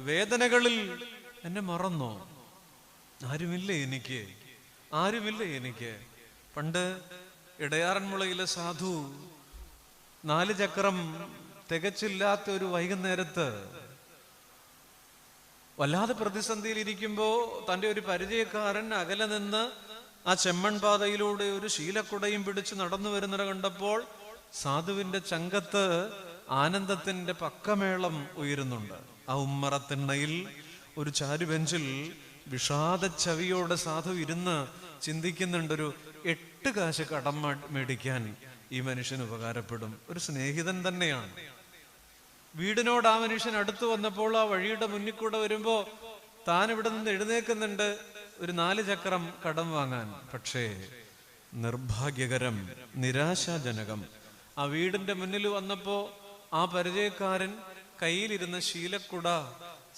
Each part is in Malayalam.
വേദനകളിൽ എന്നെ മറന്നോ? ആരുമില്ലേ എനിക്ക്, ആരുമില്ലേ എനിക്ക്. പണ്ട് ഇടയാറന്മുളയിലെ സാധു 4 ചക്രം തികച്ചില്ലാത്ത ഒരു വൈകുന്നേരത്ത് വല്ലാതെ പ്രതിസന്ധിയിൽ ഇരിക്കുമ്പോ തൻ്റെ ഒരു പരിചയക്കാരൻ അകലെ നിന്ന് ആ ചെമ്മൺ പാതയിലൂടെ ഒരു ശീലക്കുടയും പിടിച്ച് നടന്നു വരുന്നത് കണ്ടപ്പോൾ സാധുവിന്റെ ചങ്കത്ത് ആനന്ദത്തിന്റെ പക്കമേളം ഉയരുന്നുണ്ട്. ആ ഉമ്മറത്തിണ്ണയിൽ ഒരു ചാരുബെഞ്ചിൽ വിഷാദച്ചവിയോടെ സാധു ഇരുന്ന് ചിന്തിക്കുന്നുണ്ട്, ഒരു 8 കാശ് കടം മേടിക്കാൻ ഈ മനുഷ്യന് ഉപകാരപ്പെടും. ഒരു സ്നേഹിതൻ തന്നെയാണ്. വീടിനോട് ആ മനുഷ്യൻ അടുത്തു വന്നപ്പോൾ ആ വഴിയുടെ മുന്നിൽ കൂടെ വരുമ്പോ താൻ ഇവിടെ നിന്ന് എഴുന്നേക്കുന്നുണ്ട് ഒരു 4 ചക്രം കടം വാങ്ങാൻ. പക്ഷേ നിർഭാഗ്യകരം, നിരാശാജനകം, ആ വീടിന്റെ മുന്നിൽ വന്നപ്പോ ആ പരിചയക്കാരൻ കയ്യിലിരുന്ന ശീലക്കുട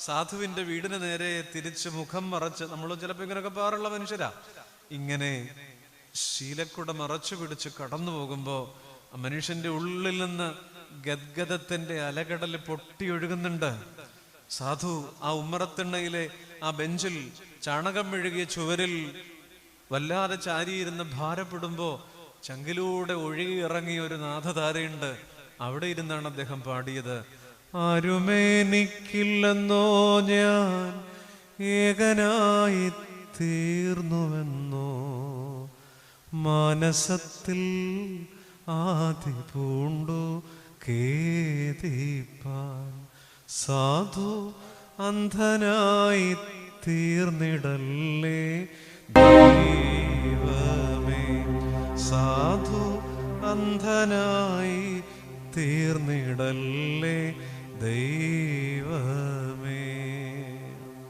സാധുവിന്റെ വീടിന് നേരെ തിരിച്ച് മുഖം മറച്ച്, നമ്മൾ ചിലപ്പോ ഇങ്ങനെയൊക്കെ പാറുള്ള മനുഷ്യരാ, ഇങ്ങനെ ശീലക്കുട മറച്ചു പിടിച്ച് കടന്നു പോകുമ്പോ ആ മനുഷ്യന്റെ ഉള്ളിൽ നിന്ന് ഗദ്ഗദത്തിന്റെ അലകടൽ പൊട്ടിയൊഴുകുന്നുണ്ട്. സാധു ആ ഉമ്മറത്തിണ്ണയിലെ ആ ബെഞ്ചിൽ ചാണകം മെഴുകിയ ചുവരിൽ വല്ലാതെ ചാരിയിരുന്ന് ഭാരപ്പെടുമ്പോ ചങ്കിലൂടെ ഒഴുകി ഇറങ്ങിയ ഒരു നാഥധാരയുണ്ട്. അവിടെ ഇരുന്നാണ് അദ്ദേഹം പാടിയത്. ആരുമേനിക്കില്ലെന്നോ ഞാൻ ഏകനായി തീർന്നുവെന്നോ മാനസത്തിൽ ആദി പൂണ്ടു കേതിപ്പാൻ സാധു അന്ധനായി തീർന്നിടല്ലേ ദൈവമേ, സാധു അന്ധനായി തീർന്നിടല്ലേ ദൈവമേ.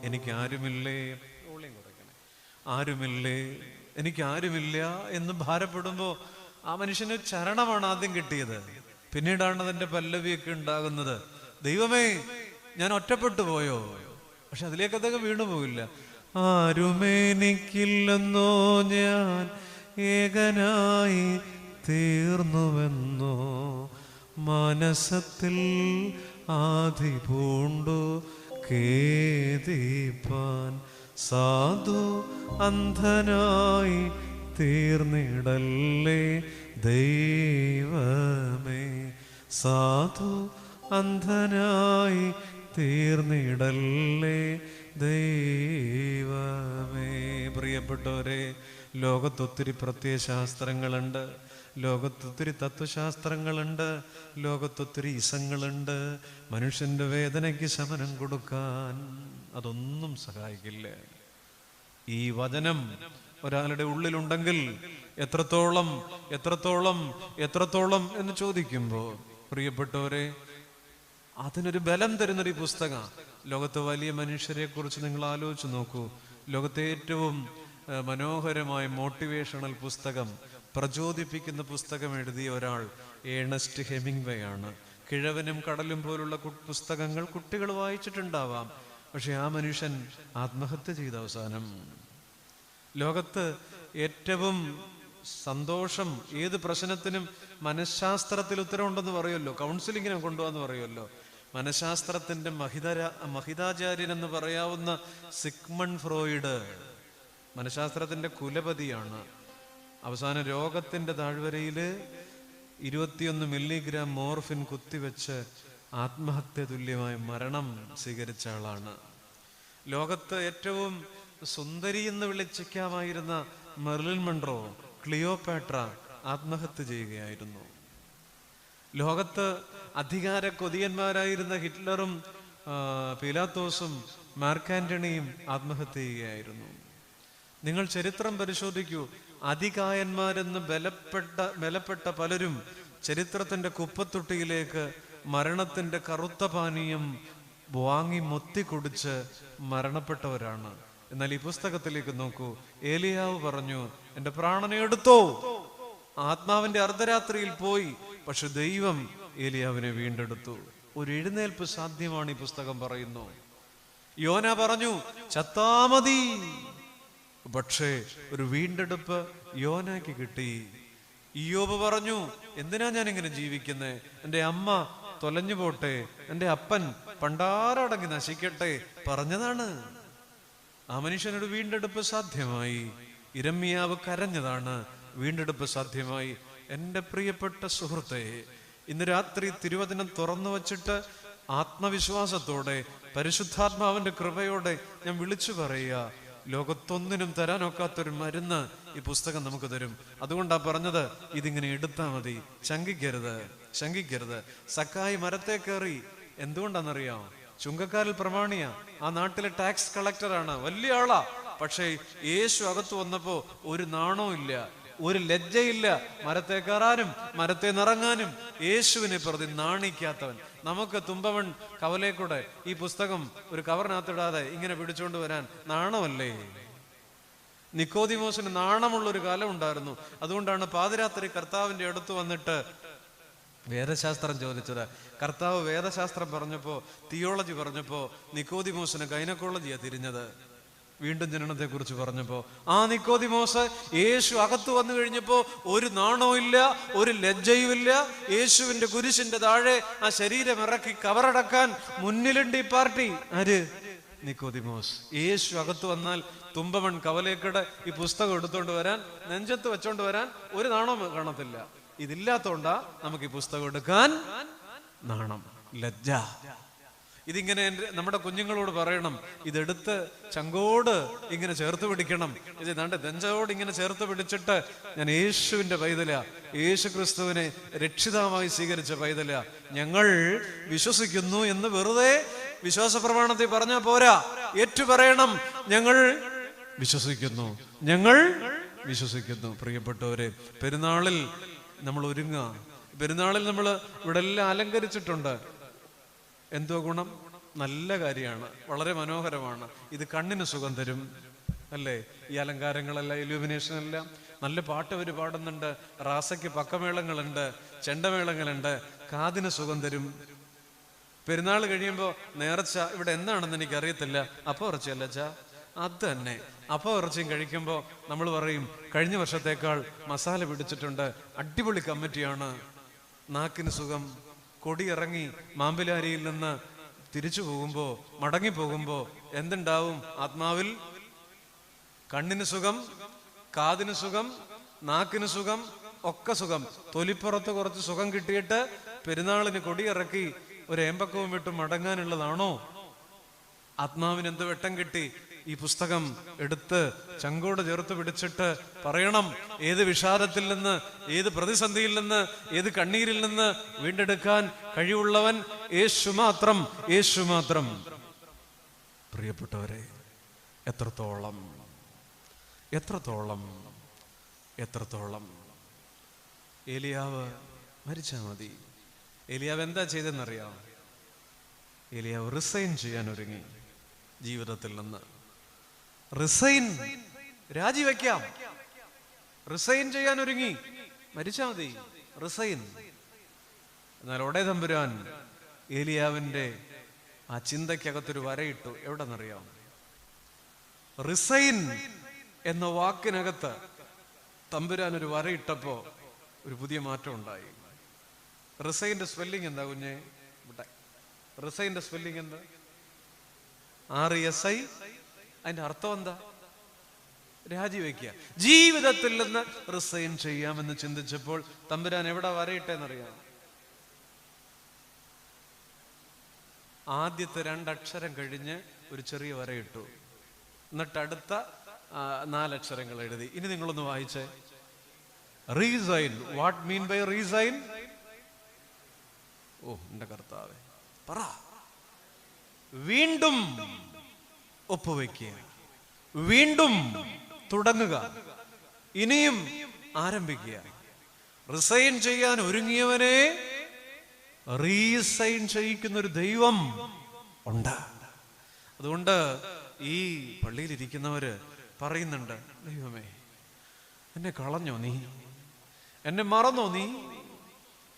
എനിക്ക് ആരുമില്ലേ, ആരുമില്ലേ, എനിക്ക് ആരുമില്ല എന്ന് ഭാരപ്പെടുമ്പോ ആ മനുഷ്യന് ചരണമാണ് ആദ്യം കിട്ടിയത്. പിന്നീടാണ് അതിന്റെ പല്ലവിയൊക്കെ ഉണ്ടാകുന്നത്. ദൈവമേ, ഞാൻ ഒറ്റപ്പെട്ടു പോയോ? പക്ഷെ അതിലേക്ക് അതൊക്കെ വീണുപോകില്ല. ആരുമേനിക്കില്ലെന്നോ ഞാൻ ഏകനായി തീർന്നുവെന്നോ മനസ്സത്തിൽ ആദി പൂണ്ടു കേതിപ്പാൻ സാധു അന്ധനായി തീർന്നിടല്ലേ ദൈവമേ, സാധു അന്ധനായി തീർന്നിടല്ലേ ദൈവമേ. പ്രിയപ്പെട്ടവരെ, ലോകത്തൊത്തിരി പ്രത്യയശാസ്ത്രങ്ങളുണ്ട്, ലോകത്തൊത്തിരി തത്വശാസ്ത്രങ്ങളുണ്ട്, ലോകത്തൊത്തിരി ഇസങ്ങളുണ്ട്. മനുഷ്യന്റെ വേദനയ്ക്ക് ശമനം കൊടുക്കാൻ അതൊന്നും സഹായിക്കില്ല. ഈ വചനം ഒരാളുടെ ഉള്ളിലുണ്ടെങ്കിൽ എത്രത്തോളം എത്രത്തോളം എത്രത്തോളം എന്ന് ചോദിക്കുമ്പോ പ്രിയപ്പെട്ടവരെ, അതിനൊരു ബലം തരുന്നൊരു പുസ്തകം. ലോകത്തെ വലിയ മനുഷ്യരെ കുറിച്ച് നിങ്ങൾ ആലോചിച്ച് നോക്കൂ. ലോകത്തെ ഏറ്റവും മനോഹരമായ മോട്ടിവേഷണൽ പുസ്തകം, പ്രചോദിപ്പിക്കുന്ന പുസ്തകം എഴുതിയ ഒരാൾ ഏണസ്റ്റ് ഹെമിംഗ്വേ ആണ്. കിഴവനും കടലും പോലുള്ള പുസ്തകങ്ങൾ കുട്ടികൾ വായിച്ചിട്ടുണ്ടാവാം. പക്ഷെ ആ മനുഷ്യൻ ആത്മഹത്യ ചെയ്ത അവസാനം. ലോകത്ത് ഏറ്റവും സന്തോഷം, ഏത് പ്രശ്നത്തിനും മനഃശാസ്ത്രത്തിൽ ഉത്തരവുണ്ടെന്ന് പറയുമല്ലോ, കൗൺസിലിങ്ങിനെ കൊണ്ടുപോകാന്ന് പറയുമല്ലോ. മനഃശാസ്ത്രത്തിന്റെ മഹിതാചാര്യൻ എന്ന് പറയാവുന്ന സിഗ്മണ്ട് ഫ്രോയിഡ് മനഃശാസ്ത്രത്തിന്റെ കുലപതിയാണ്. അവസാന രോഗത്തിന്റെ താഴ്വരയില് 21 മില്ലിഗ്രാം മോർഫിൻ കുത്തിവെച്ച് ആത്മഹത്യ തുല്യമായ മരണം സ്വീകരിച്ച ആളാണ്. ലോകത്ത് ഏറ്റവും സുന്ദരി എന്ന് വിളിച്ചേക്കാമായിരുന്ന മെർലിൻ മൺട്രോ, ക്ലിയോപാട്ര ആത്മഹത്യ ചെയ്യുകയായിരുന്നു. ലോകത്ത് അധികാര കൊതിയന്മാരായിരുന്ന ഹിറ്റ്ലറും പിലാത്തോസും മാർക്ക് ആന്റണിയും ആത്മഹത്യ ചെയ്യുകയായിരുന്നു. നിങ്ങൾ ചരിത്രം പരിശോധിക്കൂ. അതികായന്മാരെന്ന് ബലപ്പെട്ട പലരും ചരിത്രത്തിന്റെ കുപ്പത്തൊട്ടിയിലേക്ക് മരണത്തിന്റെ കറുത്ത പാനീയം വാങ്ങി മൊത്തി കുടിച്ച് മരണപ്പെട്ടവരാണ്. എന്നാൽ ഈ പുസ്തകത്തിലേക്ക് നോക്കൂ. ഏലിയാവ് പറഞ്ഞു, എന്റെ പ്രാണനെ എടുത്തോ. ആത്മാവിന്റെ അർദ്ധരാത്രിയിൽ പോയി, പക്ഷെ ദൈവം ഏലിയാവിനെ വീണ്ടെടുത്തു. ഒരു എഴുന്നേൽപ്പ് സാധ്യമാണ് ഈ പുസ്തകം പറയുന്നു. യോന പറഞ്ഞു, ചത്താമതി. പക്ഷേ ഒരു വീണ്ടെടുപ്പ് യോനയ്ക്ക് കിട്ടി. ഇയ്യോബ് പറഞ്ഞു, എന്തിനാ ഞാൻ ഇങ്ങനെ ജീവിക്കുന്നേ? എൻ്റെ അമ്മ തൊലഞ്ഞു പോട്ടെ, എൻ്റെ അപ്പൻ പണ്ടാരടങ്ങി നശിക്കട്ടെ പറഞ്ഞതാണ്. ആ മനുഷ്യനോട് വീണ്ടെടുപ്പ് സാധ്യമായി. യിരെമ്യാവ് കരഞ്ഞതാണ്, വീണ്ടെടുപ്പ് സാധ്യമായി. എൻ്റെ പ്രിയപ്പെട്ട സുഹൃത്തെ, ഇന്ന് രാത്രി തിരുവചനം തുറന്നു വച്ചിട്ട് ആത്മവിശ്വാസത്തോടെ പരിശുദ്ധാത്മാവിന്റെ കൃപയോടെ ഞാൻ വിളിച്ചു പറയുക, ലോകത്തൊന്നിനും തരാനൊക്കാത്തൊരു മരുന്ന് ഈ പുസ്തകം നമുക്ക് തരും. അതുകൊണ്ടാ പറഞ്ഞത്, ഇതിങ്ങനെ എടുത്താൽ മതി, ശങ്കിക്കരുത്. സക്കായി മരത്തെ കയറി. എന്തുകൊണ്ടാണെന്നറിയാം? ചുങ്കക്കാരിൽ പ്രമാണിയാ, ആ നാട്ടിലെ ടാക്സ് കളക്ടറാണ്, വലിയ ആളാ. പക്ഷേ യേശു അകത്ത് വന്നപ്പോ ഒരു നാണവും ഇല്ല, ഒരു ലജ്ജയില്ല. മരത്തെ കയറാനും മരത്തെ നിറങ്ങാനും യേശുവിനെ പ്രതി നാണിക്കാത്തവൻ. നമുക്ക് തുമ്പവൺ കവലേക്കൂടെ ഈ പുസ്തകം ഒരു കവറിനകത്തിടാതെ ഇങ്ങനെ പിടിച്ചോണ്ട് വരാൻ നാണമല്ലേ? നിക്കോദിമോസിന് നാണമുള്ളൊരു കാലം ഉണ്ടായിരുന്നു. അതുകൊണ്ടാണ് പാതിരാത്രി കർത്താവിന്റെ അടുത്ത് വന്നിട്ട് വേദശാസ്ത്രം ചോദിച്ചത്. കർത്താവ് വേദശാസ്ത്രം പറഞ്ഞപ്പോ, തിയോളജി പറഞ്ഞപ്പോ നിക്കോദിമോസിന് ഗൈനക്കോളജിയാ തിരിഞ്ഞത്. വീണ്ടും ജനനത്തെ കുറിച്ച് പറഞ്ഞപ്പോ ആ നിക്കോദിമോസ് യേശു അകത്ത് വന്നു കഴിഞ്ഞപ്പോ ഒരു നാണവും ഇല്ല, ഒരു ലജ്ജയും ഇല്ല. യേശുവിന്റെ കുരിശിന്റെ താഴെ ആ ശരീരം ഇറക്കി കവറടക്കാൻ മുന്നിലുണ്ട് ഈ പാർട്ടി. ആര്? നിക്കോദിമോസ്. യേശു അകത്ത് വന്നാൽ തുമ്പമൺ കവലേക്കടെ ഈ പുസ്തകം എടുത്തോണ്ട് വരാൻ, നെഞ്ചത്ത് വെച്ചോണ്ട് വരാൻ ഒരു നാണവും കാണത്തില്ല. ഇതില്ലാത്തോണ്ടാ നമുക്ക് ഈ പുസ്തകം എടുക്കാൻ നാണം, ലജ്ജ. ഇതിങ്ങനെ നമ്മുടെ കുഞ്ഞുങ്ങളോട് പറയണം, ഇതെടുത്ത് ചങ്കോട് ഇങ്ങനെ ചേർത്ത് പിടിക്കണം. ഇത് നെഞ്ചോട് ഇങ്ങനെ ചേർത്ത് പിടിച്ചിട്ട്, ഞാൻ യേശുവിന്റെ പൈതല, യേശു ക്രിസ്തുവിനെ രക്ഷിതാവായി സ്വീകരിച്ച പൈതല, ഞങ്ങൾ വിശ്വസിക്കുന്നു എന്ന് വെറുതെ വിശ്വാസ പ്രമാണത്തിൽ പറഞ്ഞാൽ പോരാ, ഏറ്റുപറയണം, ഞങ്ങൾ വിശ്വസിക്കുന്നു. പ്രിയപ്പെട്ടവരെ, പെരുന്നാളിൽ നമ്മൾ ഒരുങ്ങുക. പെരുന്നാളിൽ നമ്മൾ ഇവിടെ എല്ലാം അലങ്കരിച്ചിട്ടുണ്ട്. എന്തോ ഗുണം? നല്ല കാര്യമാണ്, വളരെ മനോഹരമാണ്. ഇത് കണ്ണിന് സുഖം തരും അല്ലേ? ഈ അലങ്കാരങ്ങളെല്ലാം, ഇലുമിനേഷൻ എല്ലാം. നല്ല പാട്ട് അവർ പാടുന്നുണ്ട്, റാസയ്ക്ക് പക്കമേളങ്ങളുണ്ട്, ചെണ്ടമേളങ്ങളുണ്ട്, കാതിന് സുഖം തരും. പെരുന്നാൾ കഴിയുമ്പോൾ നേർച്ച ഇവിടെ എന്താണെന്ന് എനിക്കറിയത്തില്ല, അപ്പം ഇറച്ചിയല്ല ചാ, അത് തന്നെ. അപ്പം ഇറച്ചിയും കഴിക്കുമ്പോൾ നമ്മൾ പറയും, കഴിഞ്ഞ വർഷത്തേക്കാൾ മസാല പിടിച്ചിട്ടുണ്ട്, അടിപൊളി കമ്മിറ്റിയാണ്. നാക്കിന് സുഖം. കൊടിയിറങ്ങി മാമ്പിലാരിയിൽ നിന്ന് തിരിച്ചു പോകുമ്പോ, മടങ്ങിപ്പോകുമ്പോ എന്തുണ്ടാവും ആത്മാവിൽ? കണ്ണിന് സുഖം, കാതിന് സുഖം, നാക്കിന് സുഖം, ഒക്കെ സുഖം. തൊലിപ്പുറത്ത് കുറച്ച് സുഖം കിട്ടിയിട്ട് പെരുന്നാളിന് കൊടിയിറക്കി ഒരു ഏമ്പക്കവും വിട്ട് മടങ്ങാനുള്ളതാണോ? ആത്മാവിന് എന്ത് വെട്ടം കിട്ടി? ഈ പുസ്തകം എടുത്ത് ചങ്കോട് ചേർത്ത് പിടിച്ചിട്ട് പറയണം, ഏത് വിഷാദത്തിൽ നിന്ന്, ഏത് പ്രതിസന്ധിയിൽ നിന്ന്, ഏത് കണ്ണീരിൽ നിന്ന് വീണ്ടെടുക്കാൻ കഴിവുള്ളവൻ യേശു മാത്രം, യേശു മാത്രം. പ്രിയപ്പെട്ടവരെ, എത്രത്തോളം എത്രത്തോളം എത്രത്തോളം ഏലിയാവ് മരിച്ചാൽ മതി. ഏലിയാവ് എന്താ ചെയ്തെന്നറിയാം? ഏലിയാവ് റിസൈൻ ചെയ്യാൻ ഒരുങ്ങി. ജീവിതത്തിൽ നിന്ന് റിസൈൻ, രാജിവെക്കാം, റിസൈൻ ചെയ്യാൻ ഒരുങ്ങി. മരിച്ചാൽ മതി, റിസൈൻ. എന്നാൽ ഉടേ തമ്പുരാൻ ഏലിയാവിന്റെ ആ ചിന്തയ്ക്കകത്തൊരു വരയിട്ടു. എവിടെന്നറിയാം? റിസൈൻ എന്ന വാക്കിനകത്ത് തമ്പുരാൻ ഒരു വരയിട്ടപ്പോ ഒരു പുതിയ മാറ്റം ഉണ്ടായി. റിസൈന്റെ സ്പെല്ലിംഗ് എന്താ കുഞ്ഞെ? റിസൈന്റെ സ്പെല്ലിംഗ് എന്താ? RESI. അതിന്റെ അർത്ഥം എന്താ? രാജിവെക്കുക. ജീവിതത്തിൽ നിന്ന് റിസൈൻ ചെയ്യാമെന്ന് ചിന്തിച്ചപ്പോൾ തമ്പുരാൻ എവിടെ വരയിട്ടെന്നറിയാം? ആദ്യത്തെ 2 അക്ഷരം കഴിഞ്ഞ് ഒരു ചെറിയ വരയിട്ടു. എന്നിട്ട് അടുത്ത 4 അക്ഷരങ്ങൾ എഴുതി. ഇനി നിങ്ങളൊന്ന് വായിച്ചേ. Resign. What mean by resign? ഓ എന്റെ കർത്താവേ, പറ. വീണ്ടും ഒപ്പുവെക്കുക, വീണ്ടും തുടങ്ങുക, ഇനിയും ആരംഭിക്കുക. റിസൈൻ ചെയ്യാൻ ഒരുങ്ങിയവനെ റീസൈൻ ചെയ്യിക്കുന്ന ഒരു ദൈവം ഉണ്ട്. അതുകൊണ്ട് ഈ പള്ളിയിലിരിക്കുന്നവര് പറയുന്നുണ്ട്, ദൈവമേ എന്നെ കളഞ്ഞോ നീ, എന്നെ മറന്നോ നീ?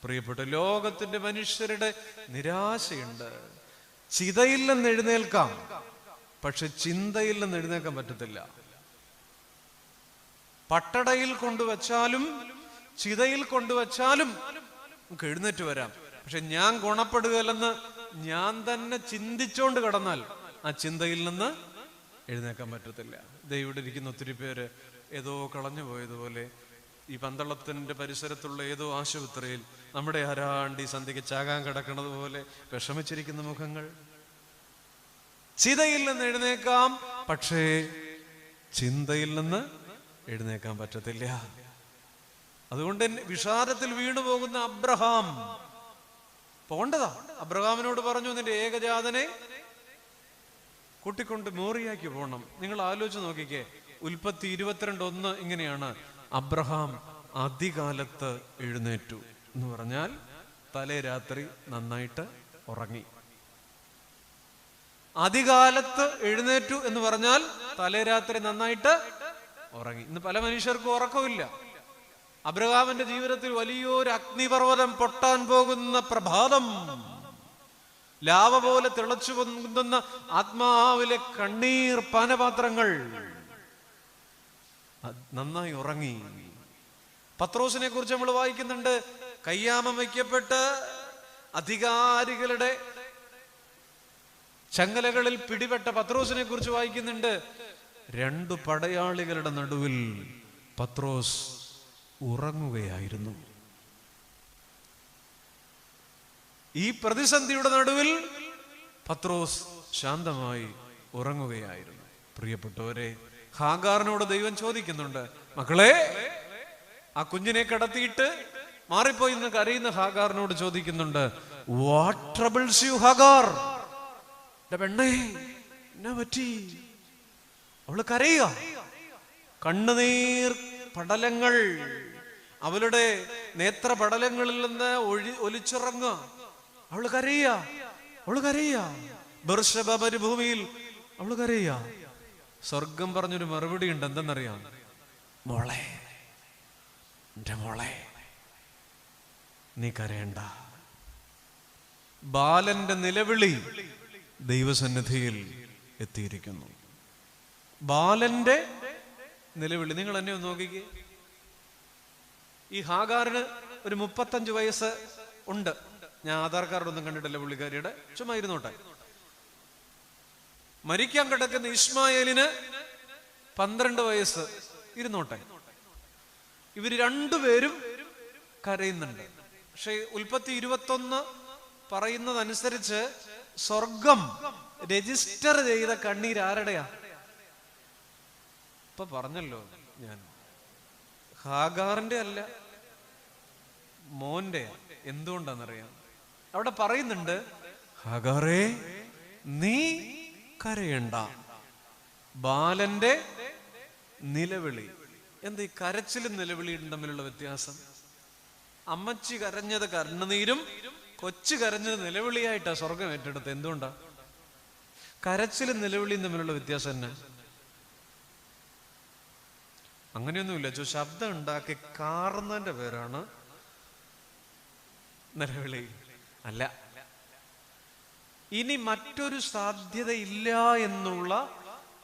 പ്രിയപ്പെട്ട, ലോകത്തിന്റെ മനുഷ്യരുടെ നിരാശയുണ്ട്. ചിതയിൽ നിന്ന് എഴുന്നേൽക്കാം, പക്ഷെ ചിന്തയിൽ നിന്ന് എഴുന്നേൽക്കാൻ പറ്റത്തില്ല. പട്ടടയിൽ കൊണ്ടുവച്ചാലും ചിതയിൽ കൊണ്ടുവച്ചാലും നമുക്ക് എഴുന്നേറ്റ് വരാം. പക്ഷെ ഞാൻ ഗുണപ്പെടുകയല്ലെന്ന് ഞാൻ തന്നെ ചിന്തിച്ചോണ്ട് കിടന്നാൽ ആ ചിന്തയിൽ നിന്ന് എഴുന്നേക്കാൻ പറ്റത്തില്ല. ഇവിടെ ഇരിക്കുന്ന ഒത്തിരി പേര് ഏതോ കളഞ്ഞു പോയതുപോലെ ഈ പന്തളത്തിന്റെ പരിസരത്തുള്ള ഏതോ ആശുപത്രിയിൽ നമ്മുടെ ആരാണ്ട് ഈ സന്ധ്യക്ക് ചാകാൻ കിടക്കുന്നത് പോലെ വിഷമിച്ചിരിക്കുന്ന മുഖങ്ങൾ. ചിതയിൽ നിന്ന് എഴുന്നേക്കാം, പക്ഷേ ചിന്തയിൽ നിന്ന് എഴുന്നേക്കാൻ പറ്റത്തില്ല. അതുകൊണ്ട് വിഷാദത്തിൽ വീണു പോകുന്ന അബ്രഹാം പോണ്ടതാ. അബ്രഹാമിനോട് പറഞ്ഞു, നിന്റെ ഏകജാതനെ കൂട്ടിക്കൊണ്ട് മോറിയാക്കി പോകണം. നിങ്ങൾ ആലോചിച്ച് നോക്കിക്കേ, ഉൽപ്പത്തി 22:1 ഇങ്ങനെയാണ്: അബ്രഹാം അതികാലത്ത് എഴുന്നേറ്റു എന്ന് പറഞ്ഞാൽ തലേ രാത്രി നന്നായിട്ട് ഉറങ്ങി. അതികാലത്ത് എഴുന്നേറ്റു എന്ന് പറഞ്ഞാൽ തലേ രാത്രി നന്നായിട്ട് ഉറങ്ങി. ഇന്ന് പല മനുഷ്യർക്കും ഉറക്കമില്ല. അബ്രഹാമിന്റെ ജീവിതത്തിൽ വലിയൊരു അഗ്നിപർവ്വതം പൊട്ടാൻ പോകുന്ന പ്രഭാതം, ലാവ പോലെ തിളച്ചു പൊന്തുന്ന ആത്മാവിലെ കണ്ണീർ പാനപാത്രങ്ങൾ, നന്നായി ഉറങ്ങി. പത്രോസിനെ കുറിച്ച് നമ്മൾ വായിക്കുന്നുണ്ട്. കയ്യാമം വയ്ക്കപ്പെട്ട് അധികാരികളുടെ ചങ്ങലകളിൽ പിടിപെട്ട പത്രോസിനെ കുറിച്ച് വായിക്കുന്നുണ്ട്. 2 പടയാളികളുടെ നടുവിൽ പത്രോസ് ഉറങ്ങുകയായിരുന്നു. ഈ പ്രതിസന്ധിയുടെ നടുവിൽ പത്രോസ് ശാന്തമായി ഉറങ്ങുകയായിരുന്നു. പ്രിയപ്പെട്ടവരെ, ഹാഗാറിനോട് ദൈവം ചോദിക്കുന്നുണ്ട്, മക്കളെ, ആ കുഞ്ഞിനെ കടത്തിയിട്ട് മാറിപ്പോയി എന്ന് കരയുന്ന ഹാഗാറിനോട് ചോദിക്കുന്നുണ്ട്, വാട്ട് ട്രബിൾസ് യു ഹാഗാർ? പെണ്ണേ, എന്നാ പറ്റി? അവള് കരയുക. കണ്ണുനീർ പടലങ്ങൾ അവളുടെ നേത്ര പടലങ്ങളിൽ നിന്ന് ഒലിച്ചിറങ്ങുക. അവള് കരയുക. ബർശബ മരുഭൂമിയിൽ അവള് കരയുക. സ്വർഗം പറഞ്ഞൊരു മറുപടി ഉണ്ട്. എന്തെന്നറിയാം? മോളെ, എന്റെ മോളെ, നീ കരയണ്ട. ബാലന്റെ നിലവിളി ദൈവസന്നിധിയിൽ എത്തിയിരിക്കുന്നു. ബാലന്റെ നിലവിളി. നിങ്ങൾ എന്നെ ഒന്ന് നോക്കിക്കേ. ഈ ഹാഗാറിന് ഒരു 35 വയസ്സ് ഉണ്ട്. ഞാൻ ആധാർ കാർഡൊന്നും കണ്ടിട്ടില്ല പുള്ളിക്കാരിയുടെ, ചുമ്മാ ഇരുന്നോട്ടെ. മരിക്കാൻ കിടക്കുന്ന ഇസ്മായേലിന് 12 വയസ്സ്, ഇരുന്നോട്ടെ. ഇവര് രണ്ടുപേരും കരയുന്നുണ്ട്. പക്ഷെ ഉൽപ്പത്തി 21 പറയുന്നതനുസരിച്ച് സ്വർഗം രജിസ്റ്റർ ചെയ്ത കണ്ണീർ ആരുടെയാ? ഇപ്പൊ പറഞ്ഞല്ലോ ഞാൻ, ഹാഗാറിന്റെ അല്ല, മോന്റെ. എന്തുകൊണ്ടാന്നറിയാം? അവിടെ പറയുന്നുണ്ട്, ഹാഗാറേ, നീ കരയണ്ട. ബാലന്റെ നിലവിളി. എന്താ ഈ കരച്ചിലും നിലവിളിയും തമ്മിലുള്ള വ്യത്യാസം? അമ്മച്ചി കരഞ്ഞത് കണ്ണുനീരും കൊച്ചു കരഞ്ഞത് നിലവിളിയായിട്ടാ സ്വർഗം ഏറ്റെടുത്ത്. എന്തുകൊണ്ടാ? കരച്ചിലും നിലവിളിയും തമ്മിലുള്ള വ്യത്യാസം തന്നെ. അങ്ങനെയൊന്നുമില്ല. ശബ്ദം ഉണ്ടാക്കി കാറുന്നതിന്റെ പേരാണ് നിലവിളി അല്ല. ഇനി മറ്റൊരു സാധ്യതയില്ല എന്നുള്ള